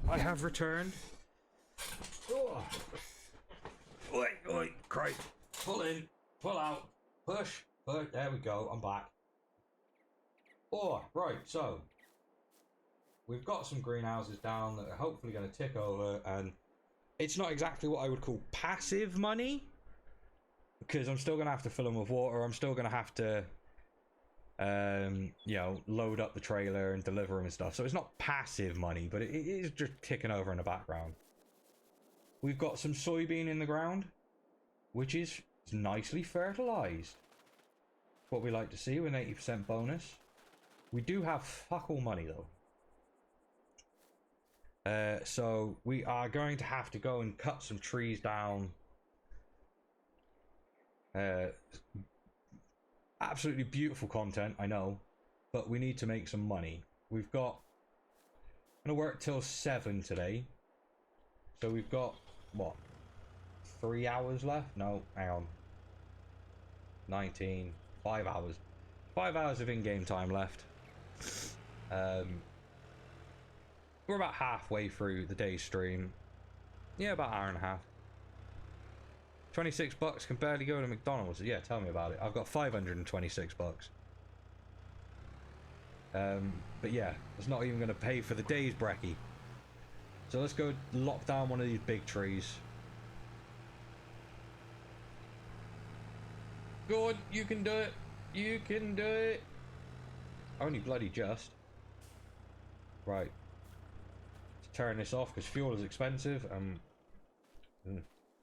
I have returned. Oh. Oi, oi, Christ. Pull in, pull out, push. There we go, I'm back. Oh, right, so we've got some greenhouses down that are hopefully going to tick over, and it's not exactly what I would call passive money, because I'm still going to have to fill them with water. I'm still going to have to, you know, load up the trailer and deliver them and stuff. So it's not passive money, but it is just ticking over in the background. We've got some soybean in the ground, which is nicely fertilized. What we like to see with an 80% bonus. We do have fuck all money though. So we are going to have to go and cut some trees down. Absolutely beautiful content, I know, but we need to make some money. I'm gonna work till 7 today. So we've got, what, 3 hours left? No, hang on. 19, 5 hours. 5 hours of in-game time left. We're about halfway through the day's stream. Yeah, about an hour and a half. 26 bucks can barely go to McDonald's. Yeah, tell me about it. I've got 526 bucks. But yeah, it's not even going to pay for the day's brekkie. So let's go lock down one of these big trees. Good, you can do it. You can do it. Only bloody just. Right. Let's turn this off because fuel is expensive.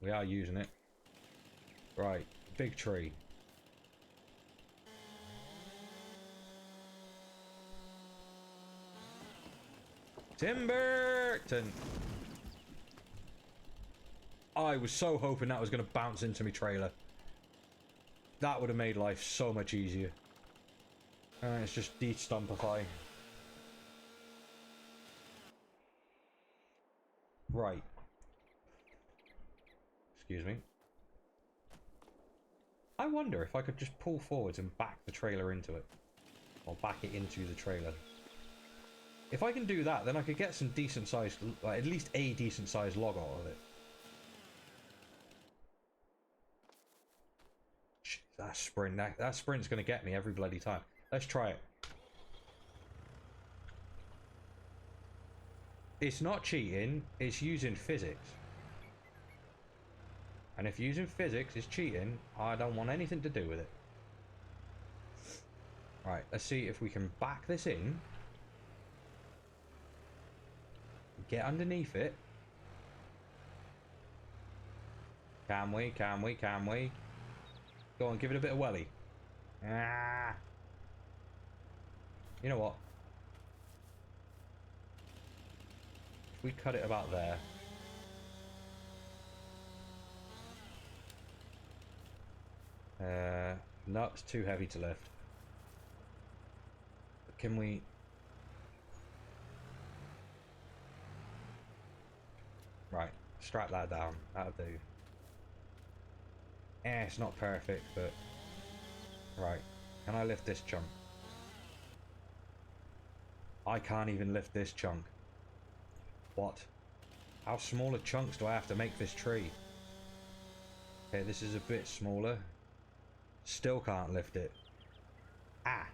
We are using it. Right, big tree. Tim Burton! I was so hoping that was going to bounce into my trailer. That would have made life so much easier. Let's just de-stumpify. Right. Excuse me. I wonder if I could just pull forwards and back the trailer into it. Or back it into the trailer. If I can do that, then I could get some decent sized, like at least a decent sized log out of it. That sprint, that sprint's going to get me every bloody time. Let's try it. It's not cheating, it's using physics. And if using physics is cheating, I don't want anything to do with it. Right, let's see if we can back this in. Get underneath it. Can we? Can we? Can we? Go on, give it a bit of welly. Ah. You know what? If we cut it about there. No, it's too heavy to lift. Can we... Right, strap that down. That'll do. It's not perfect, but... Right, can I lift this chunk? I can't even lift this chunk. What? How smaller chunks do I have to make this tree? Okay, this is a bit smaller. Still can't lift it. Ah!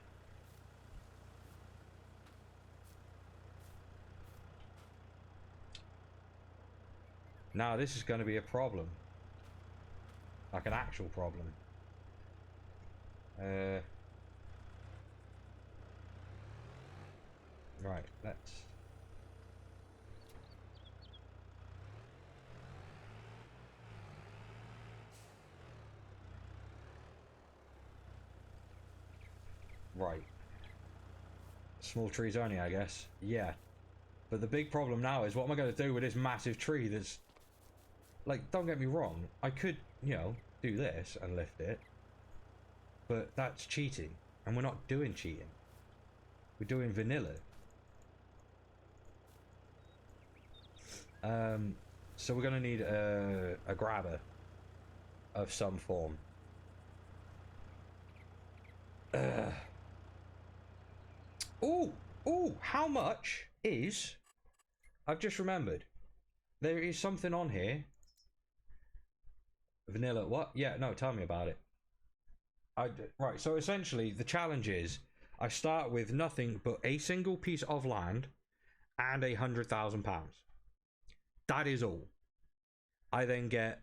Now this is going to be a problem. Like an actual problem. Right, let's... Right. Small trees only, I guess. Yeah. But the big problem now is what am I going to do with this massive tree that's... Like, don't get me wrong. I could, you know, do this and lift it. But that's cheating. And we're not doing cheating. We're doing vanilla. So we're going to need a grabber of some form. Oh, how much is... I've just remembered. There is something on here. Vanilla, what? Yeah, no, tell me about it. Right, so essentially the challenge is I start with nothing but a single piece of land and £100,000. That is all. I then get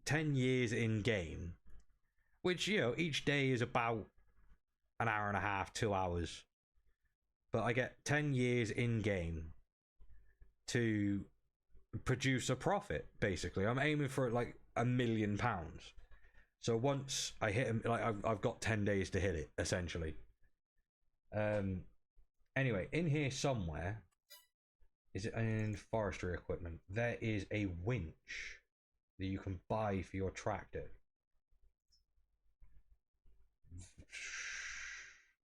10 years in game, which, you know, each day is about an hour and a half, 2 hours. But I get 10 years in game to produce a profit, basically. I'm aiming for like £1 million. So once I hit him, like I've got 10 days to hit it, essentially. Anyway, in here somewhere, is it in forestry equipment? There is a winch that you can buy for your tractor.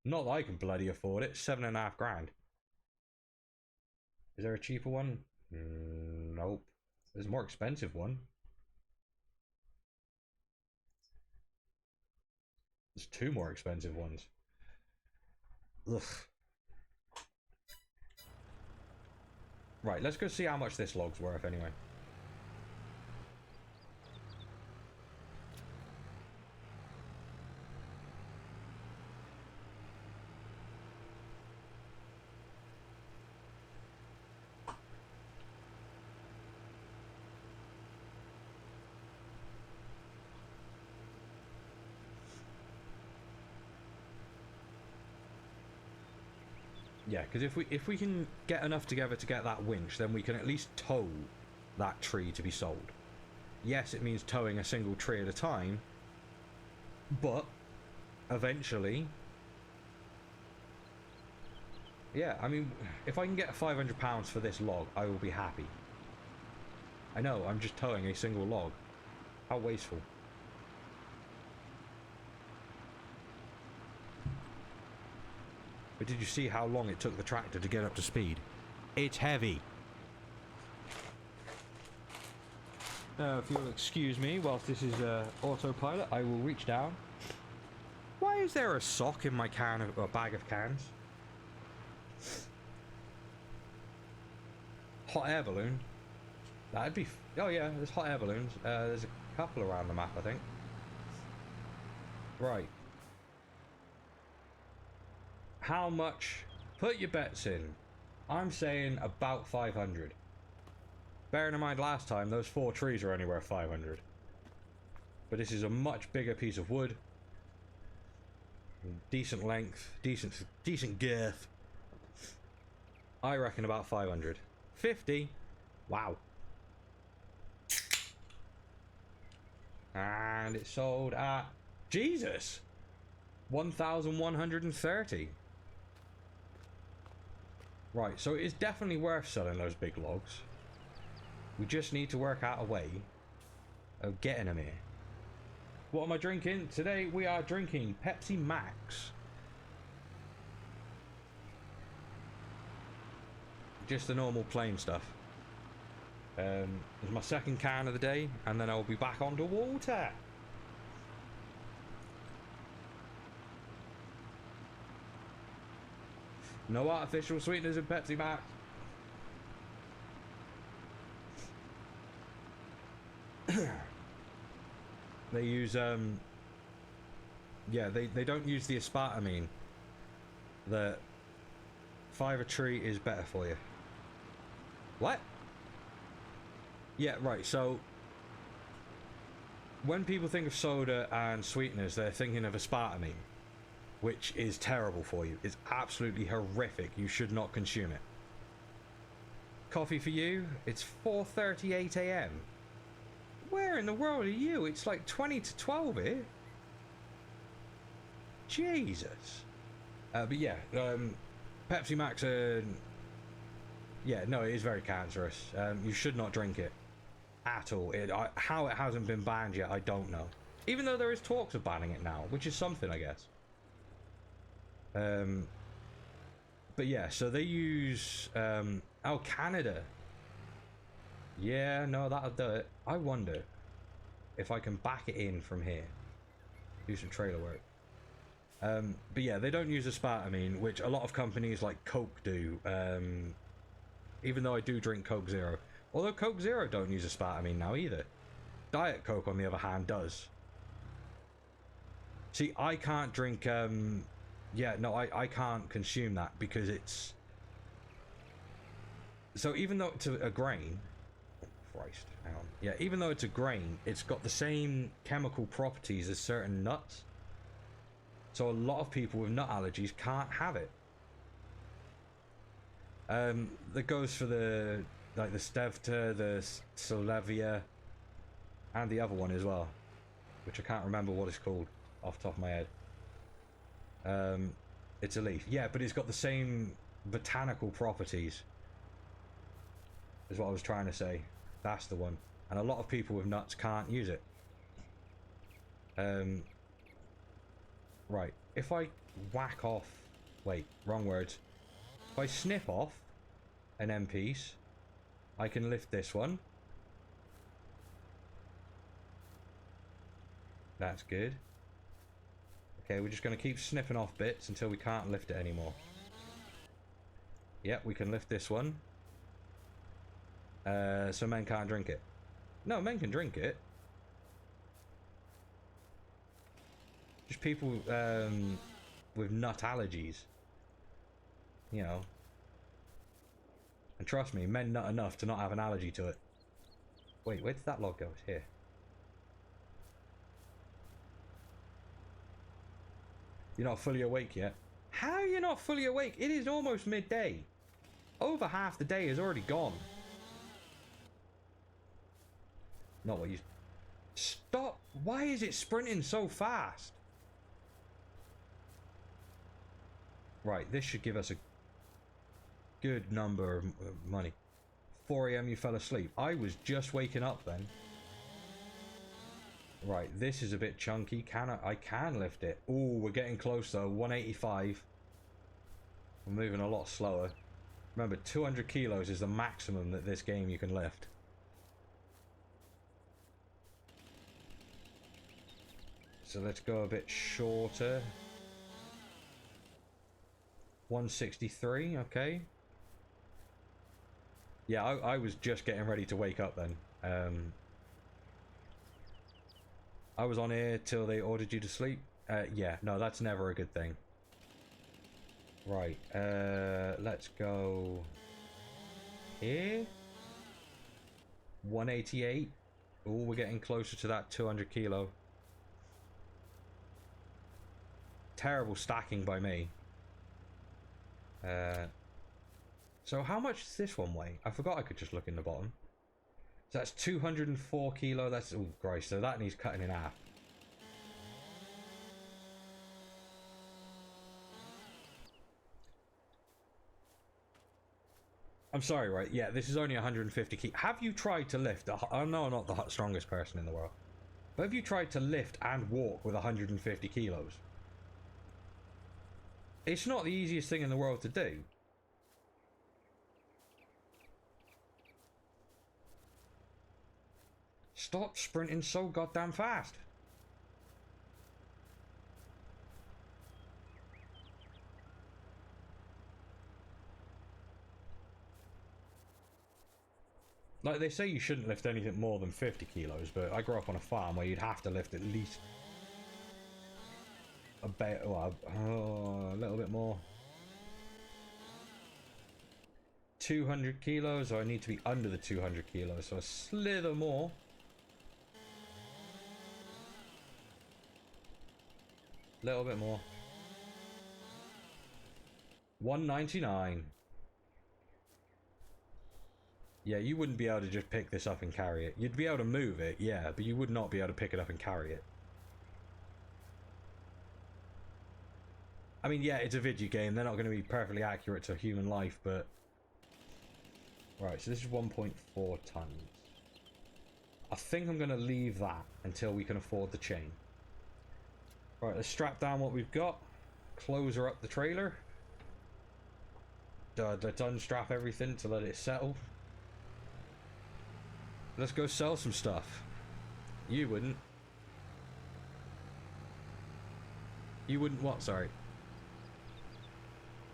Not that I can bloody afford it. 7.5 grand. Is there a cheaper one? Nope. There's a more expensive one. There's 2 more expensive ones. Ugh. Right, let's go see how much this log's worth anyway. Yeah, because if we can get enough together to get that winch, then we can at least tow that tree to be sold. Yes, it means towing a single tree at a time, but eventually, yeah, I mean, if I can get £500 for this log, I will be happy. I know, I'm just towing a single log. How wasteful. But did you see how long it took the tractor to get up to speed? It's heavy. If you'll excuse me whilst this is autopilot, I will reach down. Why is there a sock in my can of, or bag of cans? Hot air balloon? That'd be... Oh yeah, there's hot air balloons. There's a couple around the map, I think. Right. How much? Put your bets in. I'm saying about 500. Bearing in mind last time, those 4 trees are only worth 500. But this is a much bigger piece of wood. Decent length, decent girth. I reckon about 500. 50? Wow. And it's sold at... Jesus! 1,130. Right, so it is definitely worth selling those big logs. We just need to work out a way of getting them here. What am I drinking? Today we are drinking Pepsi Max. Just the normal plain stuff. It's my second can of the day, and then I'll be back onto water. No artificial sweeteners in Pepsi Max. They use yeah, they don't use the aspartame. The Fiver Tree is better for you. What? Yeah, right, so when people think of soda and sweeteners, they're thinking of aspartame, which is terrible for you. It's absolutely horrific. You should not consume it. Coffee for you? It's 4:38 a.m. Where in the world are you? It's like 20 to 12 here. Jesus. But yeah, Pepsi Max, yeah, no, it is very cancerous. You should not drink it at all. How it hasn't been banned yet, I don't know. Even though there is talks of banning it now, which is something, I guess. But yeah, so they use, oh, Canada. Yeah, no, that'll do it. I wonder if I can back it in from here. Do some trailer work. But yeah, they don't use aspartame, which a lot of companies like Coke do. Even though I do drink Coke Zero. Although Coke Zero don't use aspartame now either. Diet Coke, on the other hand, does. See, I can't drink, yeah, no, I can't consume that because it's... So even though it's a grain... Christ, hang on. Yeah, even though it's a grain, it's got the same chemical properties as certain nuts. So a lot of people with nut allergies can't have it. That goes for the, like the Stevta, the Solevia, and the other one as well, which I can't remember what it's called off the top of my head. It's a leaf. Yeah, but it's got the same botanical properties, is what I was trying to say. That's the one. And a lot of people with nuts can't use it. Right. If I whack off... Wait, wrong words. If I snip off an M piece, I can lift this one. That's good. Okay, we're just going to keep snipping off bits until we can't lift it anymore. Yep, we can lift this one. So men can't drink it. No, men can drink it. Just people with nut allergies. You know. And trust me, men nut enough to not have an allergy to it. Wait, where did that log go? It's here. You're not fully awake yet? How are you not fully awake? It is almost midday. Over half the day is already gone. Not what you... Stop! Why is it sprinting so fast? Right, this should give us a good number of money. 4 AM you fell asleep. I was just waking up then. Right, this is a bit chunky. I can lift it. Oh, we're getting close though. 185. We're moving a lot slower. Remember, 200 kilos is the maximum that this game you can lift. So let's go a bit shorter. 163, okay. Yeah, I was just getting ready to wake up then. I was on here till they ordered you to sleep. Yeah, no, that's never a good thing. Right, let's go here. 188. Oh, we're getting closer to that 200 kilo. Terrible stacking by me. So how much does this one weigh? I forgot I could just look in the bottom. So that's 204 kilo. That's, oh Christ, so that needs cutting in half. I'm sorry, right? Yeah, this is only 150 kg. Have you tried to lift? I know I'm not the strongest person in the world, but have you tried to lift and walk with 150 kilos? It's not the easiest thing in the world to do. Stop sprinting so goddamn fast. Like, they say you shouldn't lift anything more than 50 kilos, but I grew up on a farm where you'd have to lift at least a bit, well, a little bit more. 200 kilos, so I need to be under the 200 kilos, so a slither more. Little bit more. 199. Yeah, you wouldn't be able to just pick this up and carry it. You'd be able to move it, yeah, but you would not be able to pick it up and carry it. I mean, yeah, it's a video game. They're not going to be perfectly accurate to human life, but... Right, so this is 1.4 tons. I think I'm going to leave that until we can afford the chain. Right, let's strap down what we've got. Close her up the trailer. Let's unstrap everything to let it settle. Let's go sell some stuff. You wouldn't. You wouldn't what, sorry?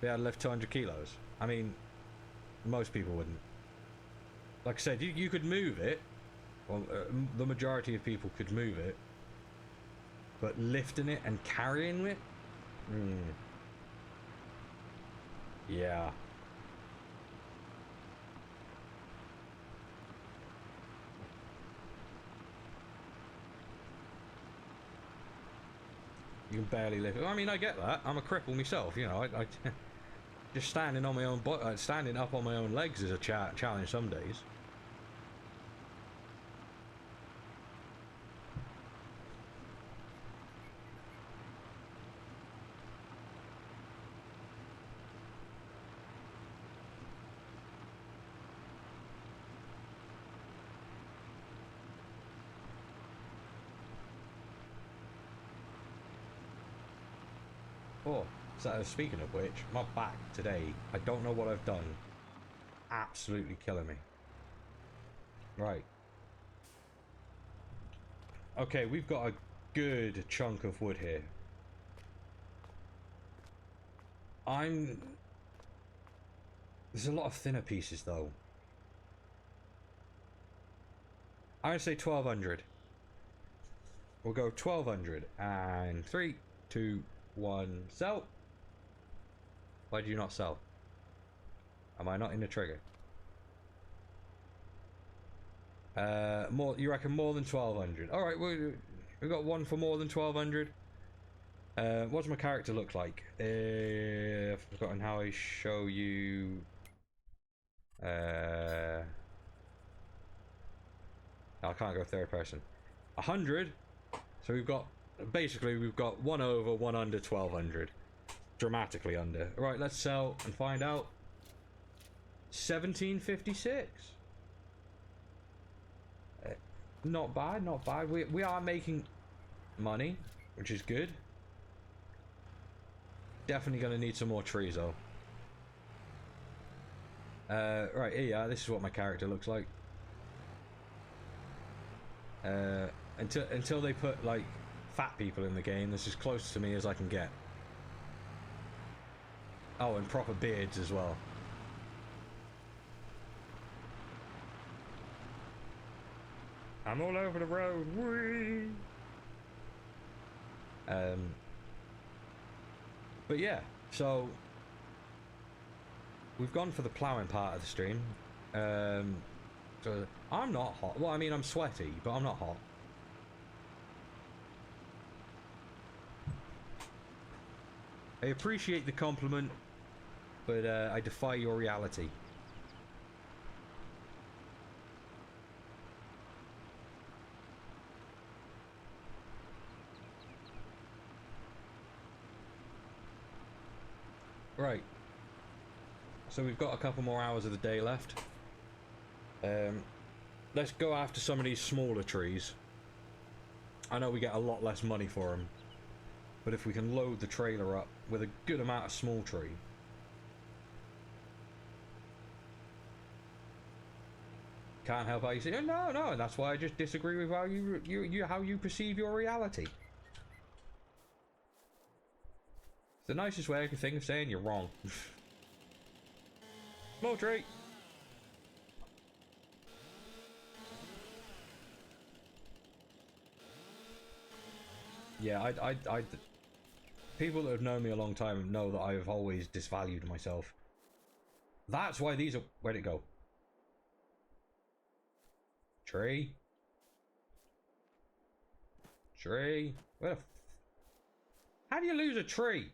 Be able to lift 200 kilos. I mean, most people wouldn't. Like I said, you could move it. Well, the majority of people could move it. But lifting it and carrying it? Yeah. You can barely lift it. I mean, I get that. I'm a cripple myself, you know. I just standing on my own standing up on my own legs is a challenge some days. Oh, so speaking of which, my back today, I don't know what I've done. Absolutely killing me. Right. Okay, we've got a good chunk of wood here. There's a lot of thinner pieces though. I'm gonna say 1200. We'll go 1200 and 3, 2, 1, sell. Why do you not sell? Am I not in the trigger? More. You reckon more than 1200? All right, we got one for more than 1200. What does my character look like? I've forgotten how I show you. I can't go third person. 100. So we've got we've got one over, one under 1200. Dramatically under. Right, let's sell and find out. 1756. Not bad, not bad. We are making money, which is good. Definitely gonna need some more trees though. Right, here you are. This is what my character looks like. Until they put like fat people in the game, this is as close to me as I can get. Oh, and proper beards as well. I'm all over the road. Whee! But yeah, so we've gone for the ploughing part of the stream. So I'm not hot. Well, I mean, I'm sweaty, but I'm not hot. I appreciate the compliment, but I defy your reality. Right. So we've got a couple more hours of the day left. Let's go after some of these smaller trees. I know we get a lot less money for them, but if we can load the trailer up with a good amount of small tree. Can't help how you see. No, that's why I just disagree with how you perceive your reality. It's the nicest way I can think of saying you're wrong. Small tree. Yeah, I people that have known me a long time know that I've always disvalued myself. That's why these are. Where'd it go? Tree. Tree. Where the? How do you lose a tree?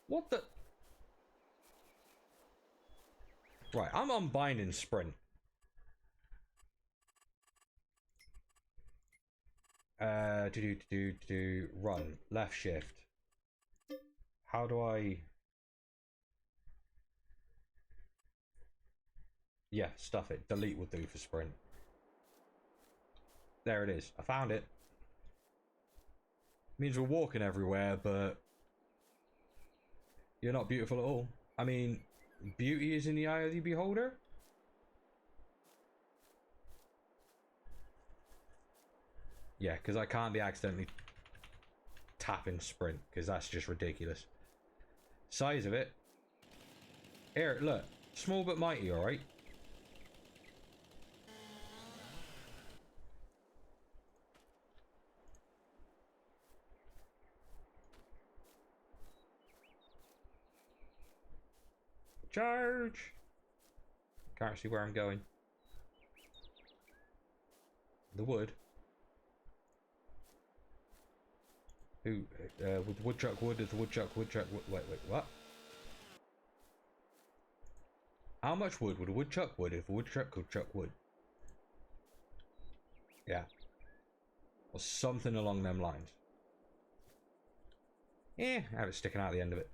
What the? Right, I'm unbinding sprint. Run. Left shift. How do I? Yeah, stuff it. Delete will do for sprint. There it is. I found it. Means we're walking everywhere, but you're not beautiful at all. I mean, beauty is in the eye of the beholder. Yeah, because I can't be accidentally tapping sprint, because that's just ridiculous. Size of it. Here, look. Small but mighty, alright? Charge! Can't see where I'm going. The wood. Who? With woodchuck wood, if the woodchuck, wait, what? How much wood would a woodchuck wood if a woodchuck could chuck wood? Yeah. Or something along them lines. Yeah, I have it sticking out the end of it.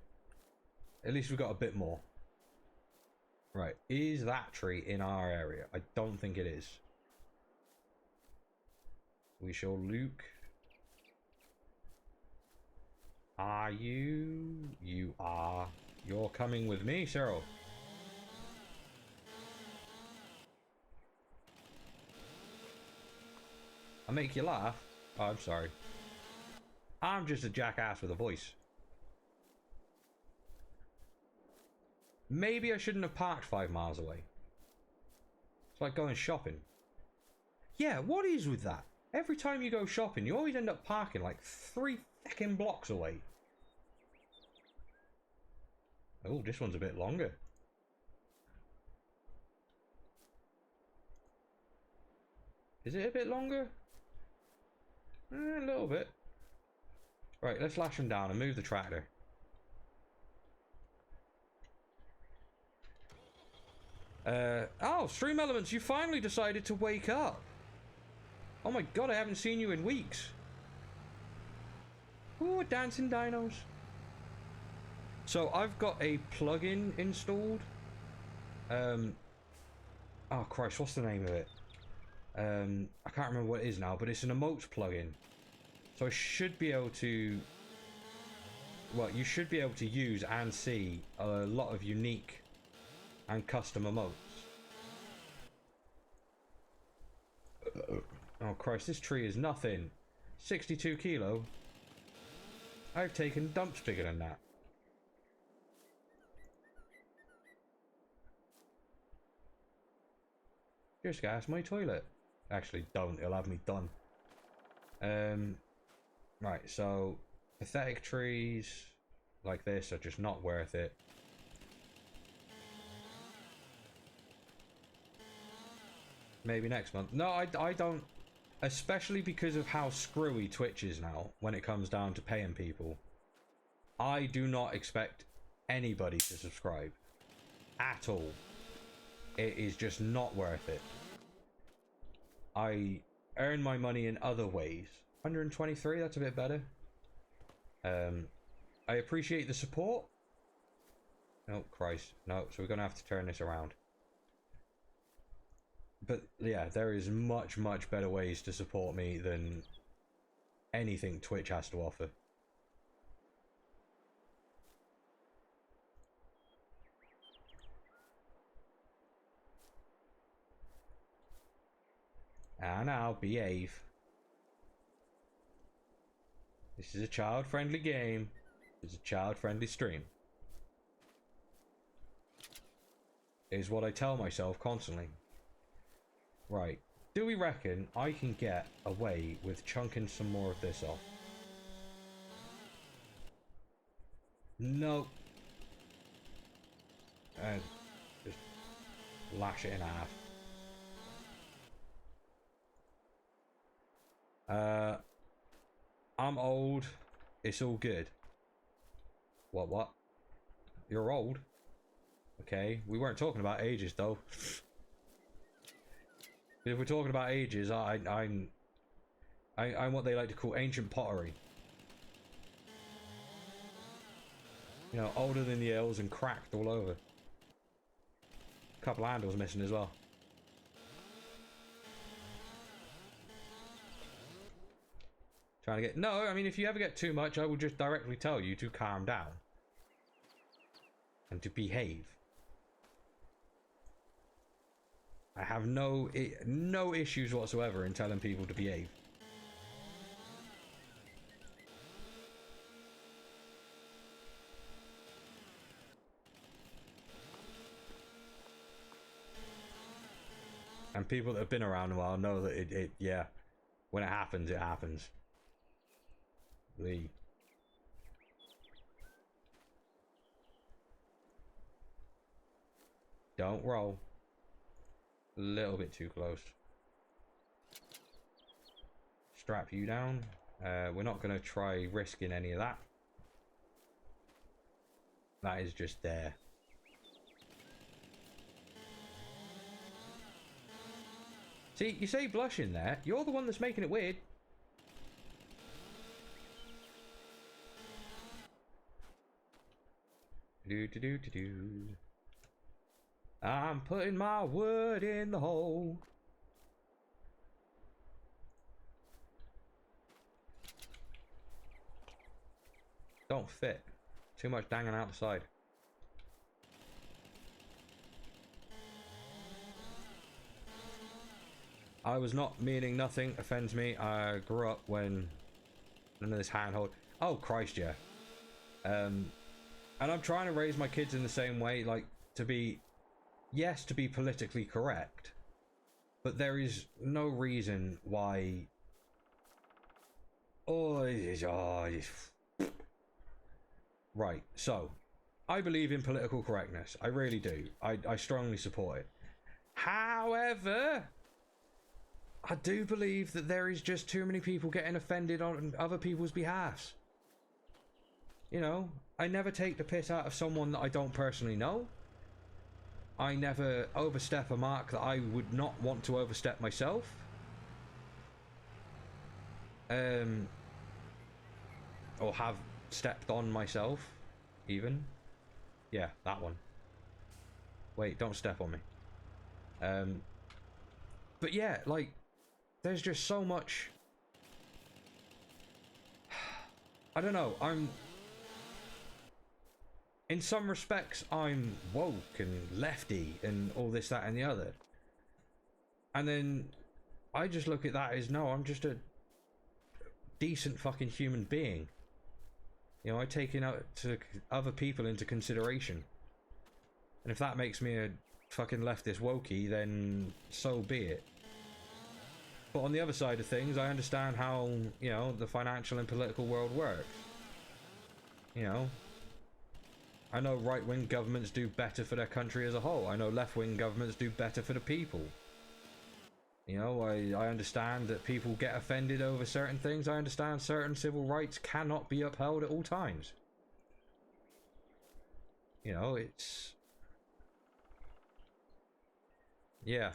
At least we've got a bit more. Right, is that tree in our area? I don't think it is. We shall look. Are you? You are. You're coming with me, Cyril. I make you laugh? Oh, I'm sorry. I'm just a jackass with a voice. Maybe I shouldn't have parked 5 miles away. It's like going shopping. Yeah, what is with that? Every time you go shopping, you always end up parking like 3 fucking blocks away. Oh, this one's a bit longer. Is it a bit longer? A little bit. Right, let's lash them down and move the tractor. Oh, Stream Elements, you finally decided to wake up. Oh my god, I haven't seen you in weeks. Ooh, dancing dinos. So I've got a plugin installed. Oh Christ, what's the name of it? I can't remember what it is now, but it's an emotes plugin. So I should be able to... Well, you should be able to use and see a lot of unique and custom emotes. Oh Christ, this tree is nothing. 62 kilo. I've taken dumps bigger than that. Just gas my toilet. Actually, don't. It'll have me done. Right, so pathetic trees like this are just not worth it. Maybe next month. No, I don't. Especially because of how screwy Twitch is now when it comes down to paying people. I do not expect anybody to subscribe. At all. It is just not worth it. I earn my money in other ways. 123, that's a bit better. I appreciate the support. Oh, Christ. No, so we're going to have to turn this around. But yeah, there is much, much better ways to support me than anything Twitch has to offer. And now, behave. This is a child-friendly game. It's a child-friendly stream. Is what I tell myself constantly. Right. Do we reckon I can get away with chunking some more of this off? No. And just lash it in half. I'm old. It's all good. What? You're old? Okay, we weren't talking about ages though. If we're talking about ages, I'm what they like to call ancient pottery. You know, older than the elves and cracked all over. A couple handles missing as well. Trying to get... No, I mean, if you ever get too much, I will just directly tell you to calm down. And to behave. I have no issues whatsoever in telling people to behave. And people that have been around a while know that yeah, when it happens, it happens. Don't roll. A little bit too close. Strap you down. We're not going to try risking any of that. That is just there. See, you say blushing there. You're the one that's making it weird. Do. I'm putting my wood in the hole. Don't fit. Too much dangling out the side. I was not meaning nothing. Offends me. I grew up when none of this handhold. Oh Christ, yeah. And I'm trying to raise my kids in the same way, like to be, yes, to be politically correct, but there is no reason why. Right. So, I believe in political correctness. I really do. I strongly support it. However, I do believe that there is just too many people getting offended on other people's behalves. You know, I never take the piss out of someone that I don't personally know. I never overstep a mark that I would not want to overstep myself. Or have stepped on myself, even. Yeah, that one. Wait, don't step on me. But yeah, like, there's just so much. I don't know, in some respects, I'm woke and lefty and all this, that, and the other. And then I just look at that as, no, I'm just a decent fucking human being. You know, I take other people into consideration. And if that makes me a fucking leftist wokey, then so be it. But on the other side of things, I understand how, you know, the financial and political world works. You know, I know right-wing governments do better for their country as a whole. I know left-wing governments do better for the people. You know, I understand that people get offended over certain things. I understand certain civil rights cannot be upheld at all times. You know, it's... Yeah.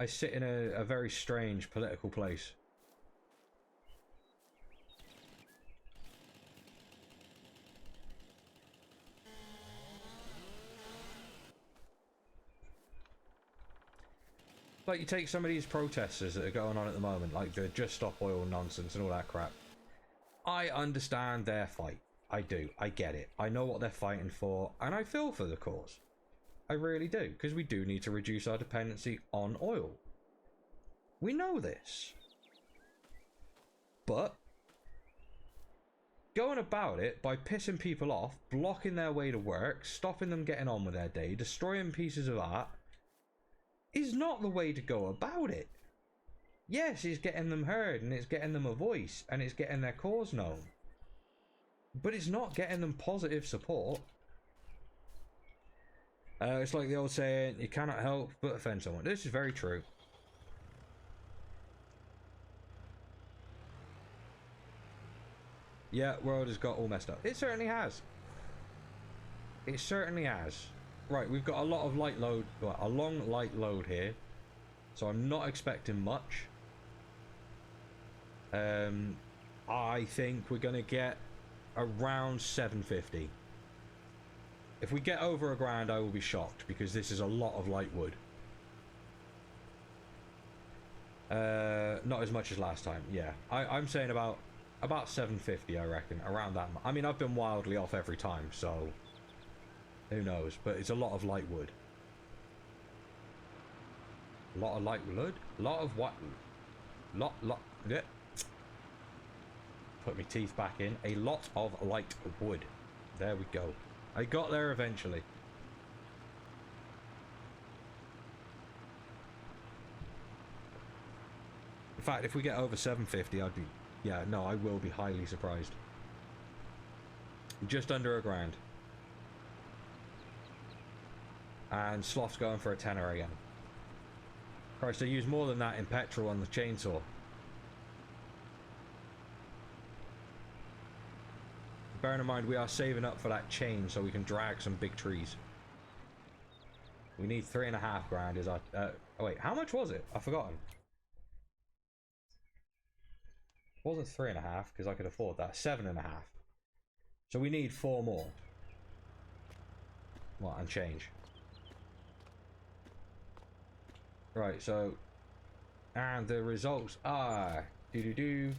I sit in a very strange political place. Like, you take some of these protesters that are going on at the moment, like the Just Stop Oil nonsense and all that crap. I understand their fight. I do. I get it. I know what they're fighting for, and I feel for the cause. I really do, because we do need to reduce our dependency on oil. We know this. But going about it by pissing people off, blocking their way to work, stopping them getting on with their day, destroying pieces of art, is not the way to go about it. Yes, it's getting them heard, and it's getting them a voice, and it's getting their cause known. But it's not getting them positive support. It's like the old saying, you cannot help but offend someone. This is very true. Yeah, world has got all messed up. It certainly has. It certainly has. Right, we've got a lot of light load, well, a long light load here. So I'm not expecting much. I think we're going to get around 750. If we get over a grand, I will be shocked, because this is a lot of light wood. Not as much as last time, yeah. I'm saying about 750, I reckon, around that. I mean, I've been wildly off every time, so who knows, but it's a lot of light wood. A lot of light wood? A lot of what? Yeah. Put my teeth back in. A lot of light wood. There we go. I got there eventually. In fact, if we get over 750, I'd be... Yeah, no, I will be highly surprised. Just under a grand. And Sloth's going for a tenner again. Christ, I use more than that in petrol on the chainsaw. Bearing in mind, we are saving up for that chain so we can drag some big trees. We need 3.5 grand is our... oh wait, how much was it? I've forgotten. It wasn't 3.5 because I could afford that. 7.5. So we need 4 more. What, and change. Right, so... And the results are... Doo-doo-doo.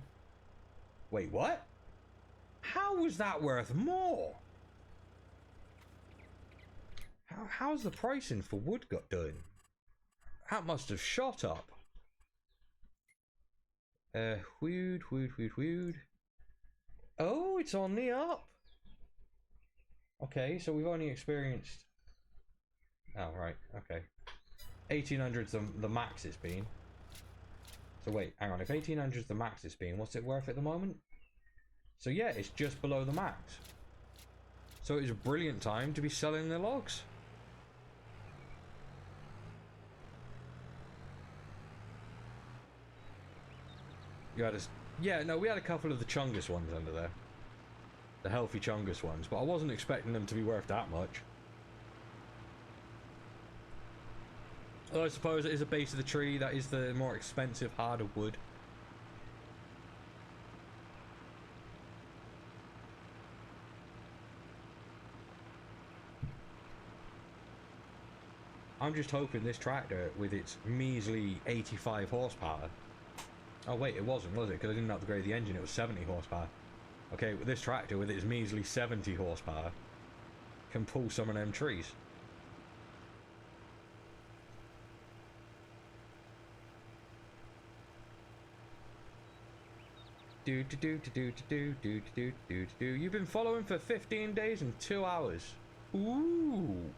Wait, what? How was that worth more? How's the pricing for wood got done? That must have shot up. Wood. Oh, it's on the up. Okay, so we've only experienced... Oh, right, okay. 1800's the max it's been. So wait, hang on, if 1800's the max it's been, what's it worth at the moment? So yeah, it's just below the max. So it's a brilliant time to be selling the logs. You had a... Yeah, no, we had a couple of the Chungus ones under there. The healthy Chungus ones, but I wasn't expecting them to be worth that much. Although I suppose it is a base of the tree, that is the more expensive, harder wood. I'm just hoping this tractor, with its measly 85 horsepower... Oh wait, it wasn't, was it? Because I didn't upgrade the engine, it was 70 horsepower. Okay, with this tractor, with its measly 70 horsepower, can pull some of them trees. You've been following for 15 days and 2 hours. Ooh.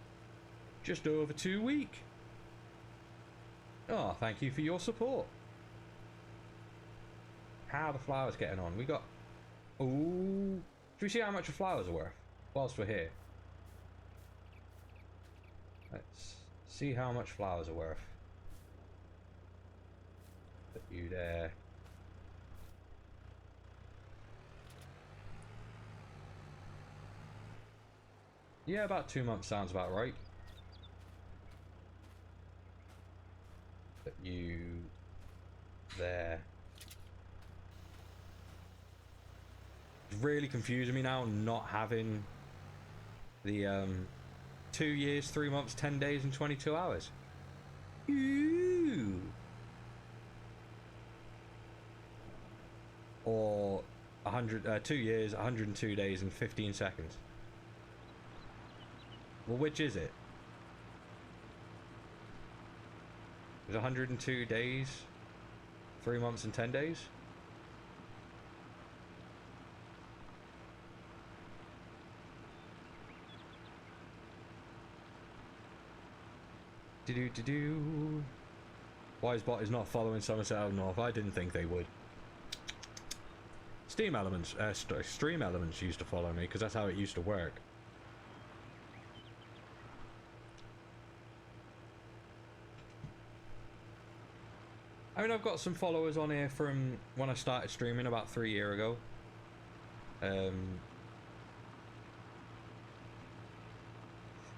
Just over 2 weeks. Oh, thank you for your support. How are the flowers getting on? We got... Ooh. Should we see how much the flowers are worth whilst we're here? Let's see how much flowers are worth. Put you there. Yeah, about 2 months sounds about right. Put you there. It's really confusing me now not having the 2 years, 3 months, 10 days and 22 hours. Ooh. Or 2 years, 102 days and 15 seconds. Well, which is it? Is 102 days 3 months and 10 days? Do. Wisebot is not following Somerset out north. I didn't think they would. Steam Elements, Stream Elements used to follow me because that's how it used to work. I mean, I've got some followers on here from when I started streaming about 3 years ago.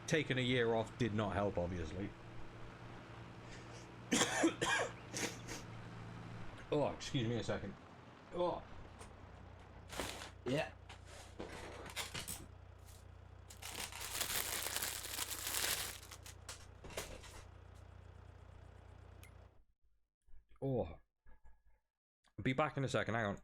Taking a year off did not help, obviously. Oh, excuse me a second. Oh. Yeah. Oh. I'll be back in a second, hang on.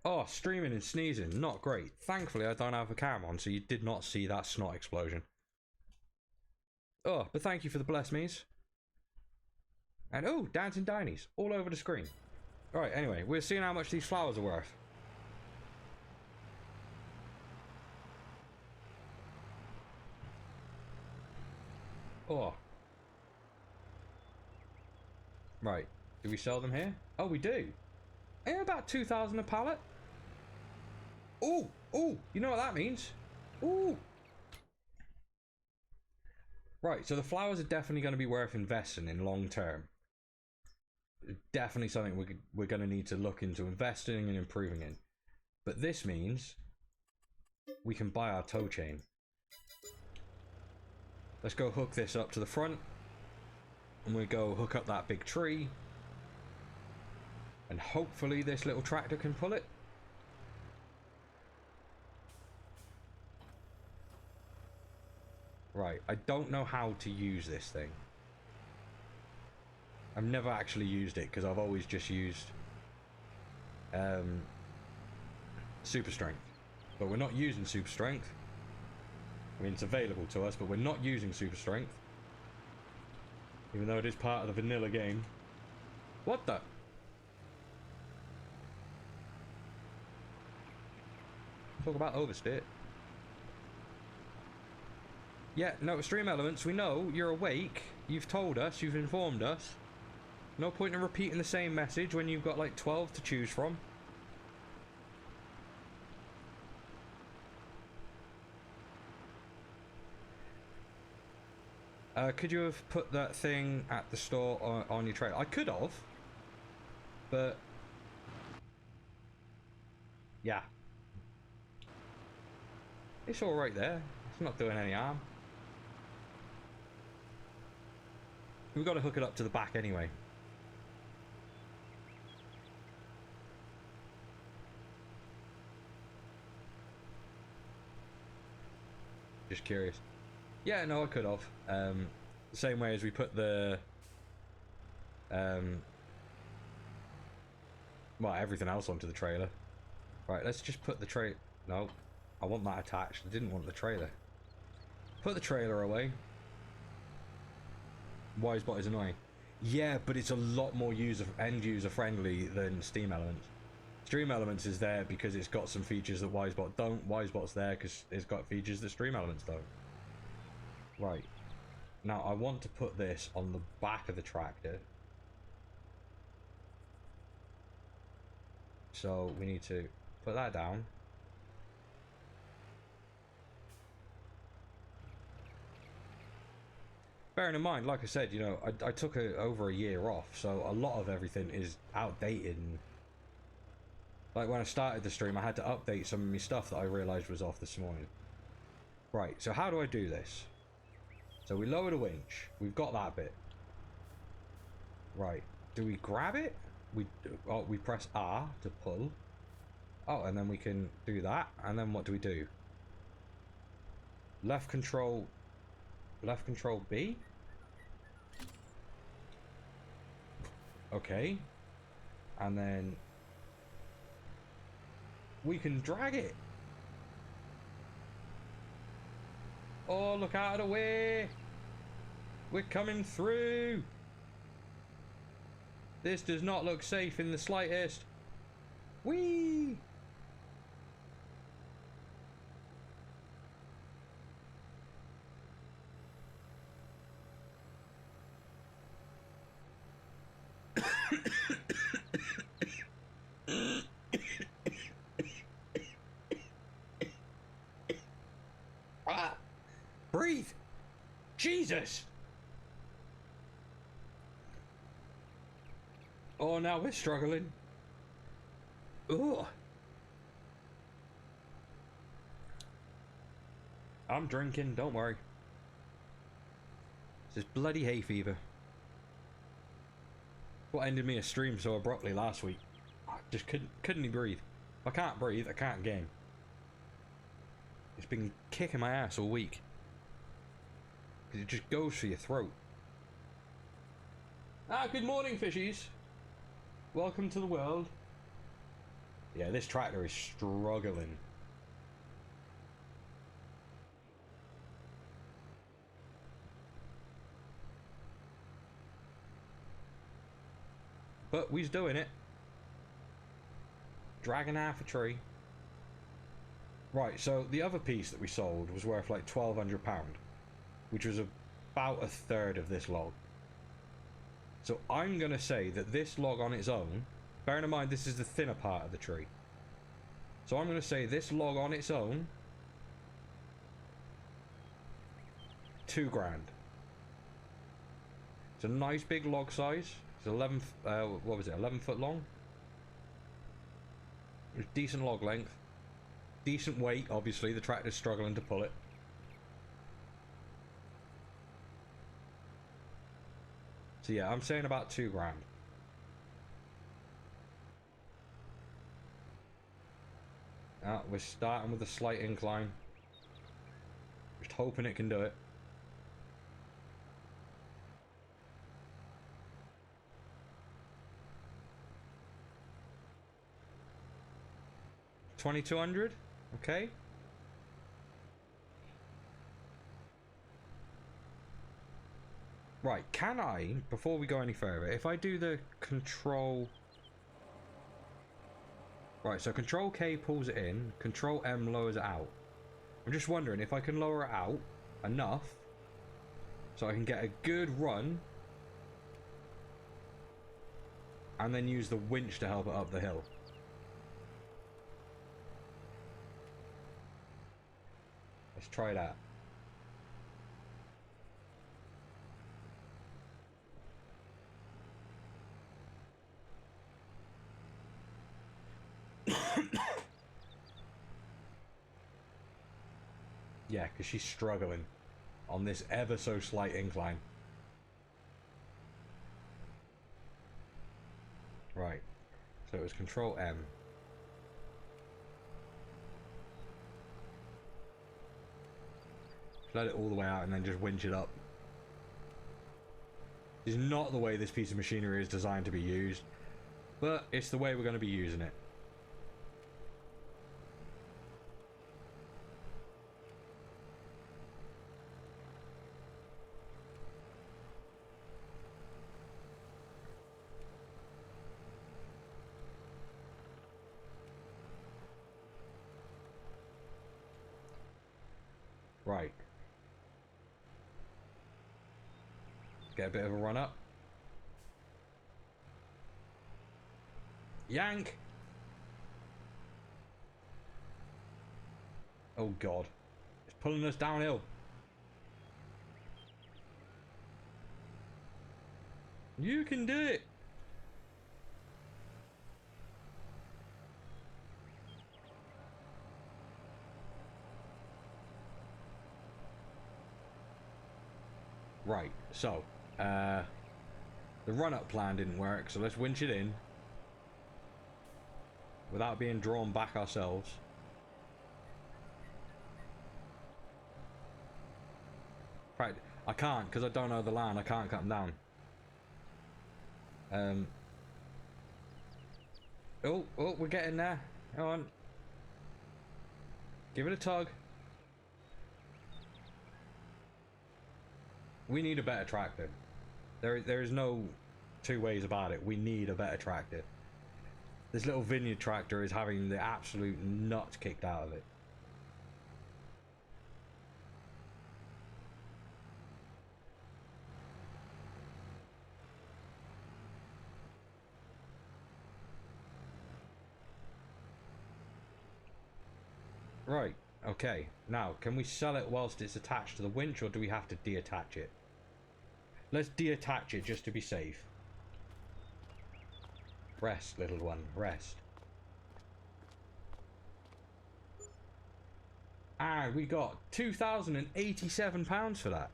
Oh, streaming and sneezing, not great. Thankfully, I don't have a camera on, so you did not see that snot explosion. Oh, but thank you for the bless me's. And oh, dancing Dinies, all over the screen. Alright, anyway, we're seeing how much these flowers are worth. Oh. Right, do we sell them here? Oh, we do. Yeah, about 2,000 a pallet. Ooh, ooh, you know what that means? Ooh. Right, so the flowers are definitely going to be worth investing in long term. Definitely something we're going to need to look into investing and improving in. But this means we can buy our tow chain. Let's go hook this up to the front. And we go hook up that big tree. And hopefully this little tractor can pull it. Right, I don't know how to use this thing. I've never actually used it because I've always just used super strength. But we're not using super strength. I mean, it's available to us, but we're not using super strength. Even though it is part of the vanilla game. What the? Talk about oversteer. Yeah, no, Stream Elements, we know you're awake. You've told us, you've informed us. No point in repeating the same message when you've got like 12 to choose from. Could you have put that thing at the store on your trailer? I could have. But... yeah. It's alright there. It's not doing any harm. We've got to hook it up to the back anyway. Just curious. Yeah, no, I could have. Same way as we put the... well, everything else onto the trailer. Right, let's just put the trailer... no, I want that attached. I didn't want the trailer. Put the trailer away. Wisebot is annoying. Yeah, but it's a lot more end-user friendly than Steam Elements. Stream Elements is there because it's got some features that Wisebot don't. Wisebot's there because it's got features that Stream Elements don't. Right. Now, I want to put this on the back of the tractor. So, we need to put that down. Bearing in mind, like I said, you know, I took over a year off, so a lot of everything is outdated. And Like when I started the stream, I had to update some of my stuff that I realised was off this morning. Right, so how do I do this? So we lower the winch. We've got that bit. Right. Do we grab it? We press R to pull. Oh, and then we can do that. And then what do we do? Left control B? Okay. And then we can drag it. Oh, look out of the way. We're coming through. This does not look safe in the slightest. Whee! Ah! Breathe! Jesus! Oh, now we're struggling. Ugh. I'm drinking, don't worry. This is bloody hay fever. What ended me a stream so abruptly last week. I just couldn't even breathe. If I can't breathe, I can't game. It's been kicking my ass all week. It just goes for your throat. Ah, good morning, fishies. Welcome to the world. Yeah, this tractor is struggling. But we's doing it. Dragging half a tree. Right, so the other piece that we sold was worth like £1,200, which was about a third of this log. So I'm going to say that this log on its own, bearing in mind this is the thinner part of the tree, so I'm going to say this log on its own, £2,000. It's a nice big log size. It's 11, what was it, 11 foot long? It's decent log length. Decent weight, obviously, the tractor's struggling to pull it. So yeah, I'm saying about £2,000. We're starting with a slight incline. Just hoping it can do it. $2,200, okay. Right, can I, before we go any further, if I do the control... Right, so control K pulls it in, control M lowers it out. I'm just wondering if I can lower it out enough so I can get a good run and then use the winch to help it up the hill. Let's try that. Yeah, because she's struggling on this ever so slight incline. Right, so it was control M. Let it all the way out and then just winch it up. This is not the way this piece of machinery is designed to be used, but it's the way we're going to be using it. Right. Get a bit of a run up. Yank! Oh god. It's pulling us downhill. You can do it! So, the run-up plan didn't work, so let's winch it in without being drawn back ourselves. Right, I can't because I don't know the land. I can't cut them down. Oh, we're getting there. Come on. Give it a tug. We need a better tractor. There is no two ways about it. We need a better tractor. This little vineyard tractor is having the absolute nuts kicked out of it. Right, okay. Now, can we sell it whilst it's attached to the winch, or do we have to deattach it? Let's deattach it just to be safe. Rest, little one, rest. And we got £2,087 for that.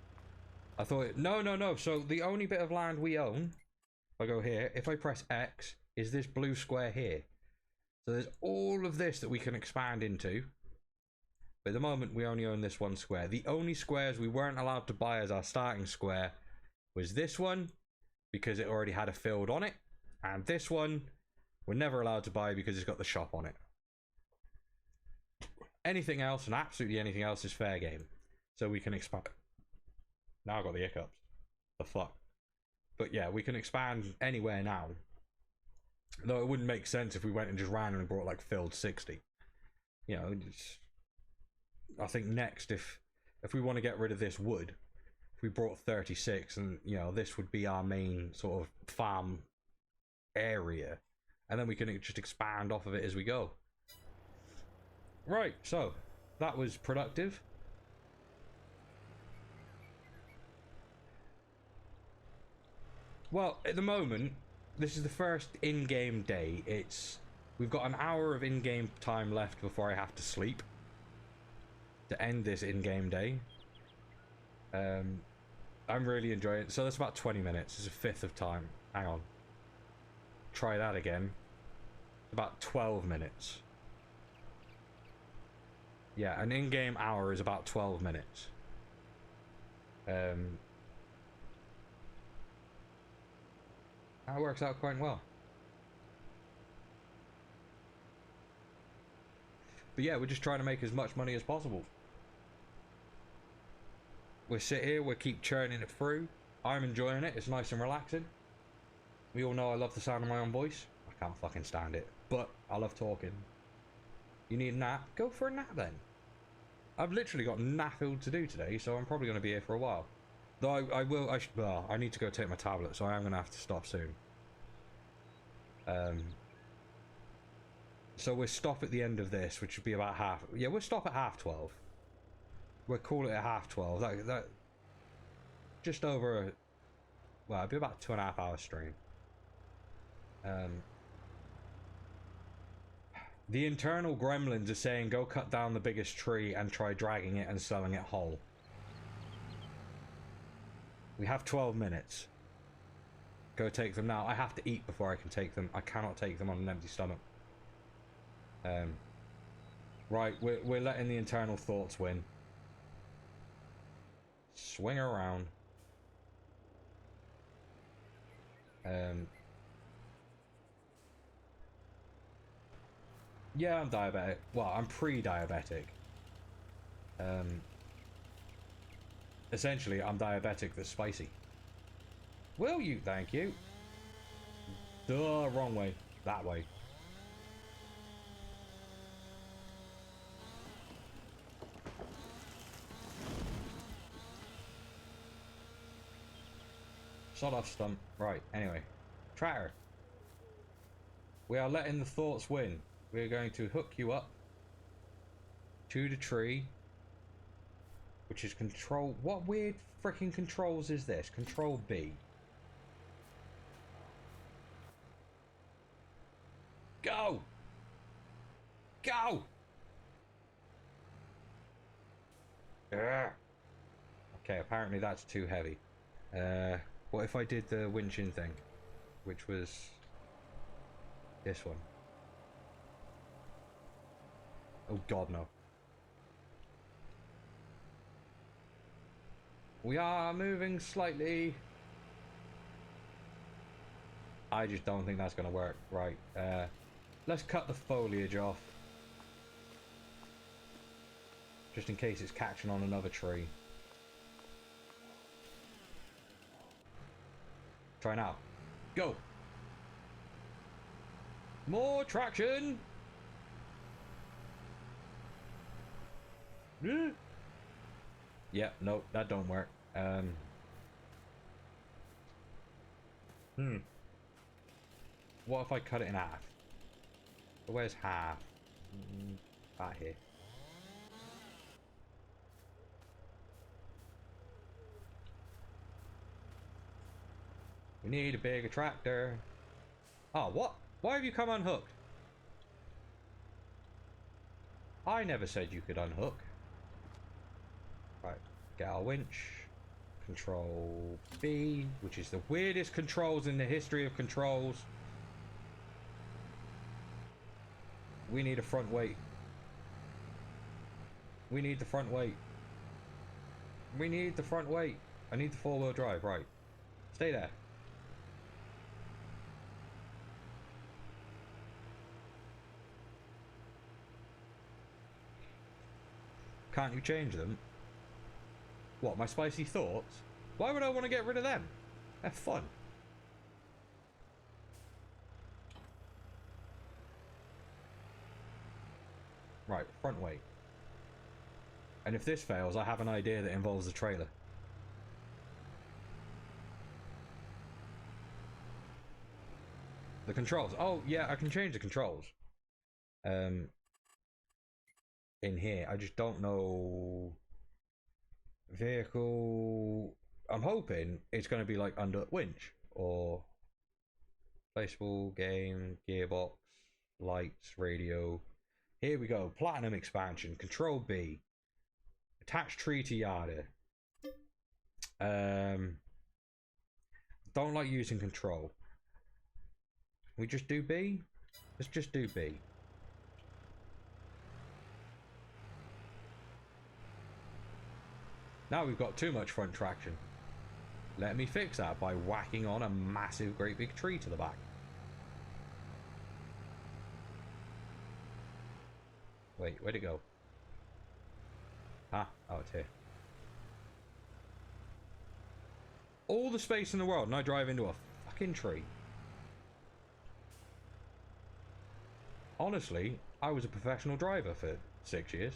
I thought, no. So the only bit of land we own, if I go here, if I press X, is this blue square here. So there's all of this that we can expand into. But at the moment, we only own this one square. The only squares we weren't allowed to buy as our starting square was this one, because it already had a field on it. And this one, we're never allowed to buy because it's got the shop on it. Anything else, and absolutely anything else, is fair game. So we can expand. Now I've got the hiccups. The fuck. But yeah, we can expand anywhere now. Though it wouldn't make sense if we went and just randomly brought like filled 60. You know, I think next, if we want to get rid of this wood, if we brought 36, and you know, this would be our main sort of farm area, and then we can just expand off of it as we go. Right, so that was productive. Well, at the moment, this is the first in-game day. We've got an hour of in-game time left before I have to sleep to end this in-game day. I'm really enjoying it. So that's about 20 minutes. It's a fifth of time. Hang on. Try that again. About 12 minutes. Yeah, an in-game hour is about 12 minutes. That works out quite well. But yeah, we're just trying to make as much money as possible. We sit here, we keep churning it through. I'm enjoying it, it's nice and relaxing. We all know I love the sound of my own voice. I can't fucking stand it, but I love talking. You need a nap? Go for a nap then. I've literally got naffled to do today, so I'm probably going to be here for a while. Though I need to go take my tablet, so I am going to have to stop soon. So we'll stop at the end of this, which would be about half. Yeah, we'll stop at 12:30. We'll call it at 12:30. That just over. Well, it'd be about 2.5 hour stream. The internal gremlins are saying go cut down the biggest tree and try dragging it and selling it whole. We have 12 minutes. Go take them now. I have to eat before I can take them. I cannot take them on an empty stomach. Right, we're letting the internal thoughts win. Swing around. Yeah, I'm diabetic. Well, I'm pre-diabetic. Essentially, I'm diabetic that's spicy. Will you? Thank you. Duh, wrong way. That way. Sod off, stump. Right, anyway. Tractor. We are letting the thoughts win. We are going to hook you up to the tree, which is control. What weird freaking controls is this? Control B. Go! Go! Ugh. Okay, apparently that's too heavy. What if I did the winching thing, which was this one? Oh God, no. We are moving slightly. I just don't think that's gonna work. Right, let's cut the foliage off. Just in case it's catching on another tree. Try now. Go! More traction! Yeah, no, that don't work. What if I cut it in half? Where's half? Right here. We need a bigger tractor. Oh, what? Why have you come unhooked? I never said you could unhook. Right, get our winch. Control B, which is the weirdest controls in the history of controls. We need a front weight. We need the front weight. We need the front weight. I need the four-wheel drive, right. Stay there. Can't you change them? What, my spicy thoughts? Why would I want to get rid of them? They're fun. Right, front weight. And if this fails, I have an idea that involves the trailer. The controls. Oh, yeah, I can change the controls. In here, I just don't know. Vehicle. I'm hoping it's going to be like under winch or placeable game, gearbox, lights, radio. Here we go. Platinum expansion. Control B. Attach tree to yarder. Don't like using control. We just do B? Let's just do B. Now we've got too much front traction. Let me fix that by whacking on a massive great big tree to the back. Wait, where'd it go? Ah, oh, it's here. All the space in the world and I drive into a fucking tree. Honestly, I was a professional driver for 6 years.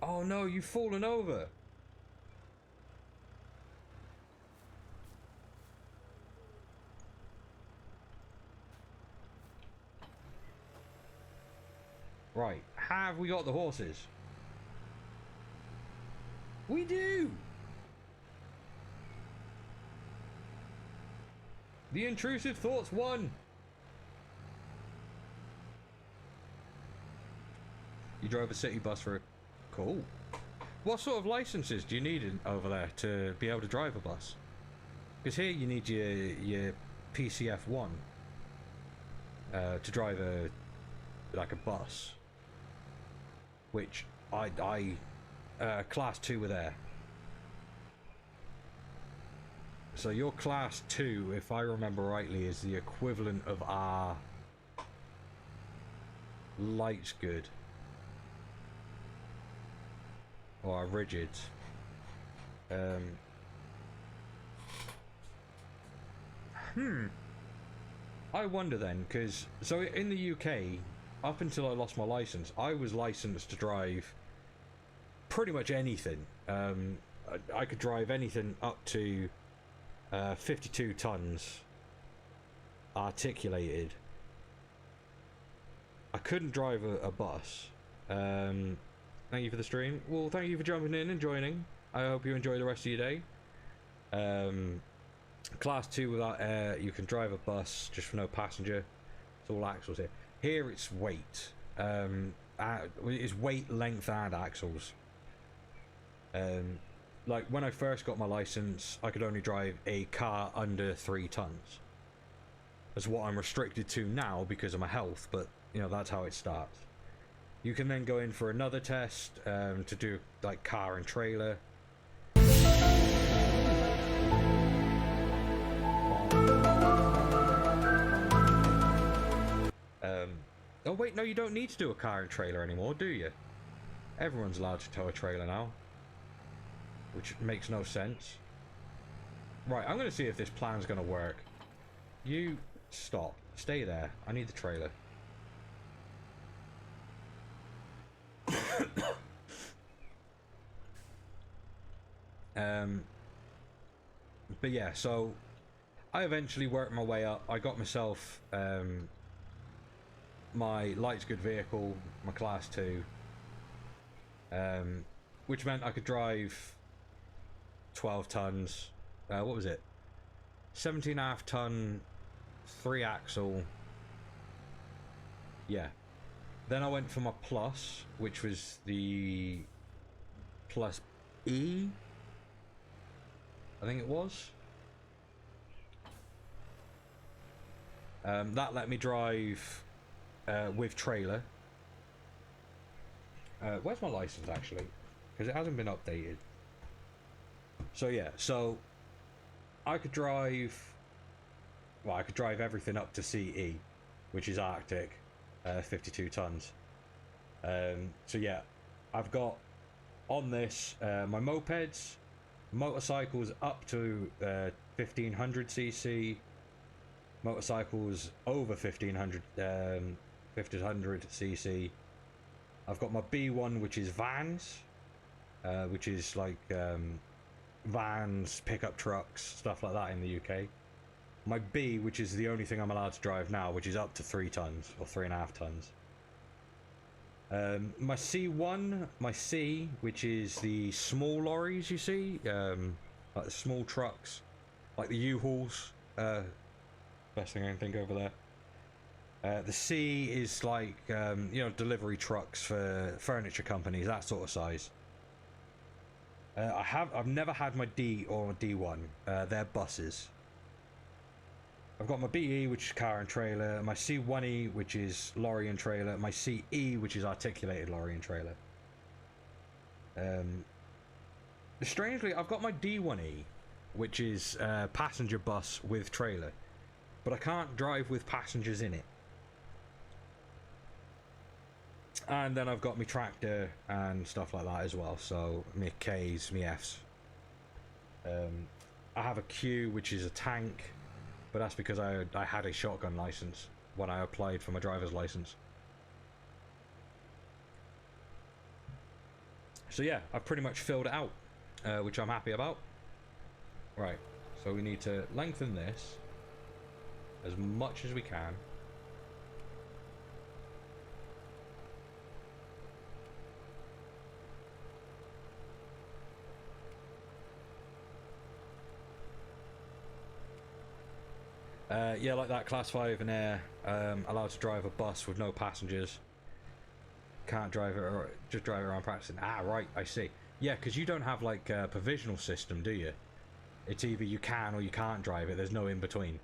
Oh no, you've fallen over. Right, have we got the horses? We do! The intrusive thoughts won! You drove a city bus for a... Cool. What sort of licenses do you need over there to be able to drive a bus? Because here you need your PCF1 to drive a bus, which I class 2 were there. So your class 2, if I remember rightly, is the equivalent of our lights good. Or rigid. I wonder then, because so in the UK, up until I lost my license, I was licensed to drive pretty much anything. I could drive anything up to 52 tons articulated. I couldn't drive a bus. Thank you for the stream. Well, thank you for jumping in and joining. I hope you enjoy the rest of your day. Class 2 without air, you can drive a bus just for no passenger. It's all axles here. Here it's weight. It's weight, length, and axles. Like when I first got my license, I could only drive a car under 3 tons. That's what I'm restricted to now because of my health, but you know, that's how it starts. You can then go in for another test to do like car and trailer. Oh wait, no, you don't need to do a car and trailer anymore, do you? Everyone's allowed to tow a trailer now, which makes no sense. Right, I'm going to see if this plan's going to work. You stop. Stay there. I need the trailer. But yeah, so I eventually worked my way up. I got myself my lights good vehicle, my class 2, which meant I could drive 12 tons. What was it? 17.5 ton, 3 axle. Yeah. Then I went for my plus, which was the plus E, I think it was. That let me drive with trailer. Where's my license actually? Because it hasn't been updated. So yeah, so I could drive. Well, I could drive everything up to CE, which is Arctic, 52 tons. So yeah, I've got on this my mopeds, motorcycles up to 1500 cc, motorcycles over 1500 cc. I've got my B1, which is vans, which is like vans, pickup trucks, stuff like that in the UK. My B, which is the only thing I'm allowed to drive now, which is up to 3 tons or 3.5 tons. My C1, my C, which is the small lorries, you see, like the small trucks, like the U-Hauls, best thing I can think over there. The C is like, you know, delivery trucks for furniture companies, that sort of size. I've never had my D or D1, they're buses. I've got my BE, which is car and trailer, my C1E, which is lorry and trailer, my CE, which is articulated lorry and trailer. Strangely, I've got my D1E, which is passenger bus with trailer, but I can't drive with passengers in it. And then I've got my tractor and stuff like that as well, so my Ks, my Fs. I have a Q, which is a tank, but that's because I had a shotgun license when I applied for my driver's license. So yeah, I've pretty much filled it out, which I'm happy about. Right, so we need to lengthen this as much as we can. Yeah, like that, class 5 in air, allowed to drive a bus with no passengers. Can't drive it, or just drive it around practicing. Ah, right, I see. Yeah, because you don't have like a provisional system, do you? It's either you can or you can't drive it, there's no in between.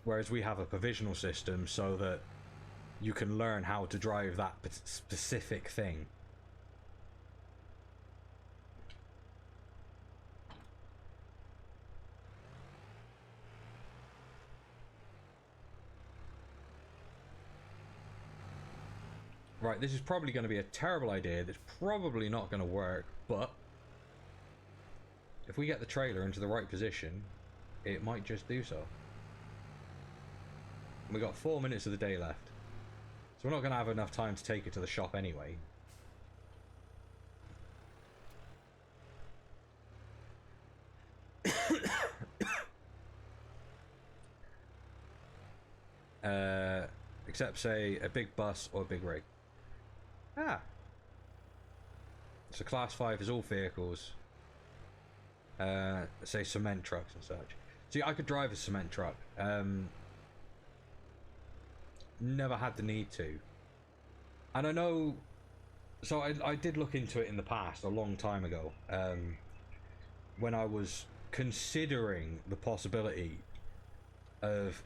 Whereas we have a provisional system so that you can learn how to drive that specific thing. Right, this is probably going to be a terrible idea. That's probably not going to work, but if we get the trailer into the right position, it might just do so. We got 4 minutes of the day left, so we're not going to have enough time to take it to the shop anyway. Except say a big bus or a big rig. Ah. So class 5 is all vehicles. Say cement trucks and such. See, I could drive a cement truck. never had the need to. And I know, so I did look into it in the past, a long time ago, when I was considering the possibility of,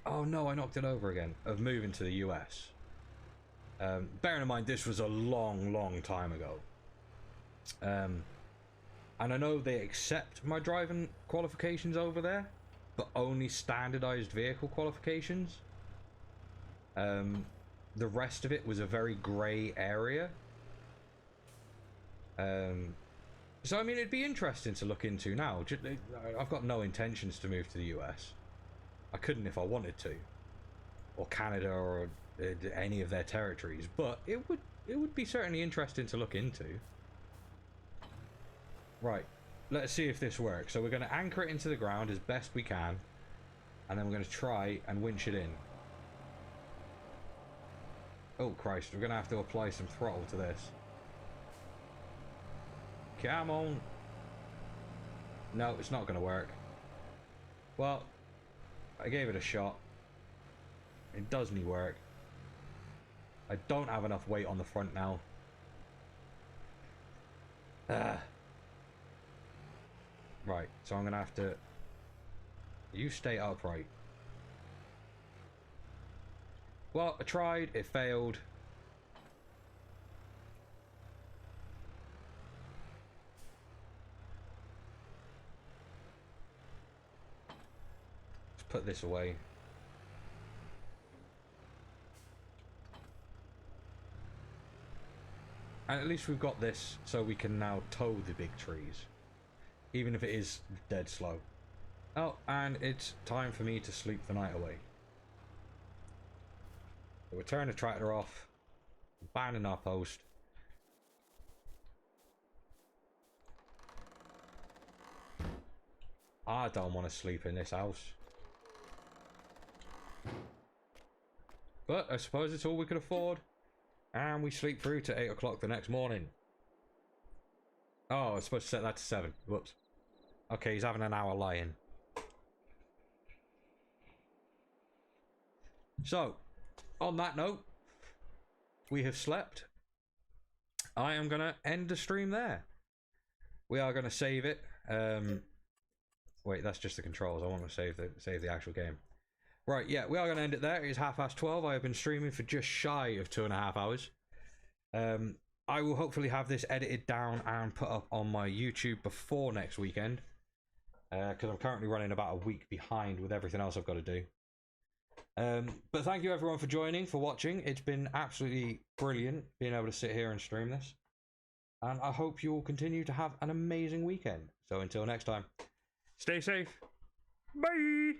oh no, I knocked it over again, of moving to the US. Bearing in mind, this was a long time ago. And I know they accept my driving qualifications over there, but only standardized vehicle qualifications. The rest of it was a very grey area. So I mean, it'd be interesting to look into now. I've got no intentions to move to the US. I couldn't if I wanted to, or Canada, or any of their territories. But it would be certainly interesting to look into. Right, let's see if this works. So we're going to anchor it into the ground as best we can, and then we're going to try and winch it in. Oh Christ, we're going to have to apply some throttle to this. Come on. No, it's not going to work. Well, I gave it a shot. It doesn't work. I don't have enough weight on the front now. Right, so I'm going to have to... You stay upright. Well, I tried, it failed. Let's put this away. And at least we've got this so we can now tow the big trees. Even if it is dead slow. Oh, and it's time for me to sleep the night away. So we'll turn the tractor off, abandon our post. I don't want to sleep in this house. But I suppose it's all we could afford. And we sleep through to 8 o'clock the next morning. Oh, I was supposed to set that to 7. Whoops. Okay, he's having an hour lie-in. So, on that note, we have slept. I am going to end the stream there. We are going to save it. Wait, that's just the controls. I want to save the actual game. Right, yeah, we are going to end it there. It is 12:30. I have been streaming for just shy of 2.5 hours. I will hopefully have this edited down and put up on my YouTube before next weekend. Because I'm currently running about a week behind with everything else I've got to do. But thank you everyone for joining, for watching. It's been absolutely brilliant being able to sit here and stream this. And I hope you will continue to have an amazing weekend. So until next time, stay safe. Bye!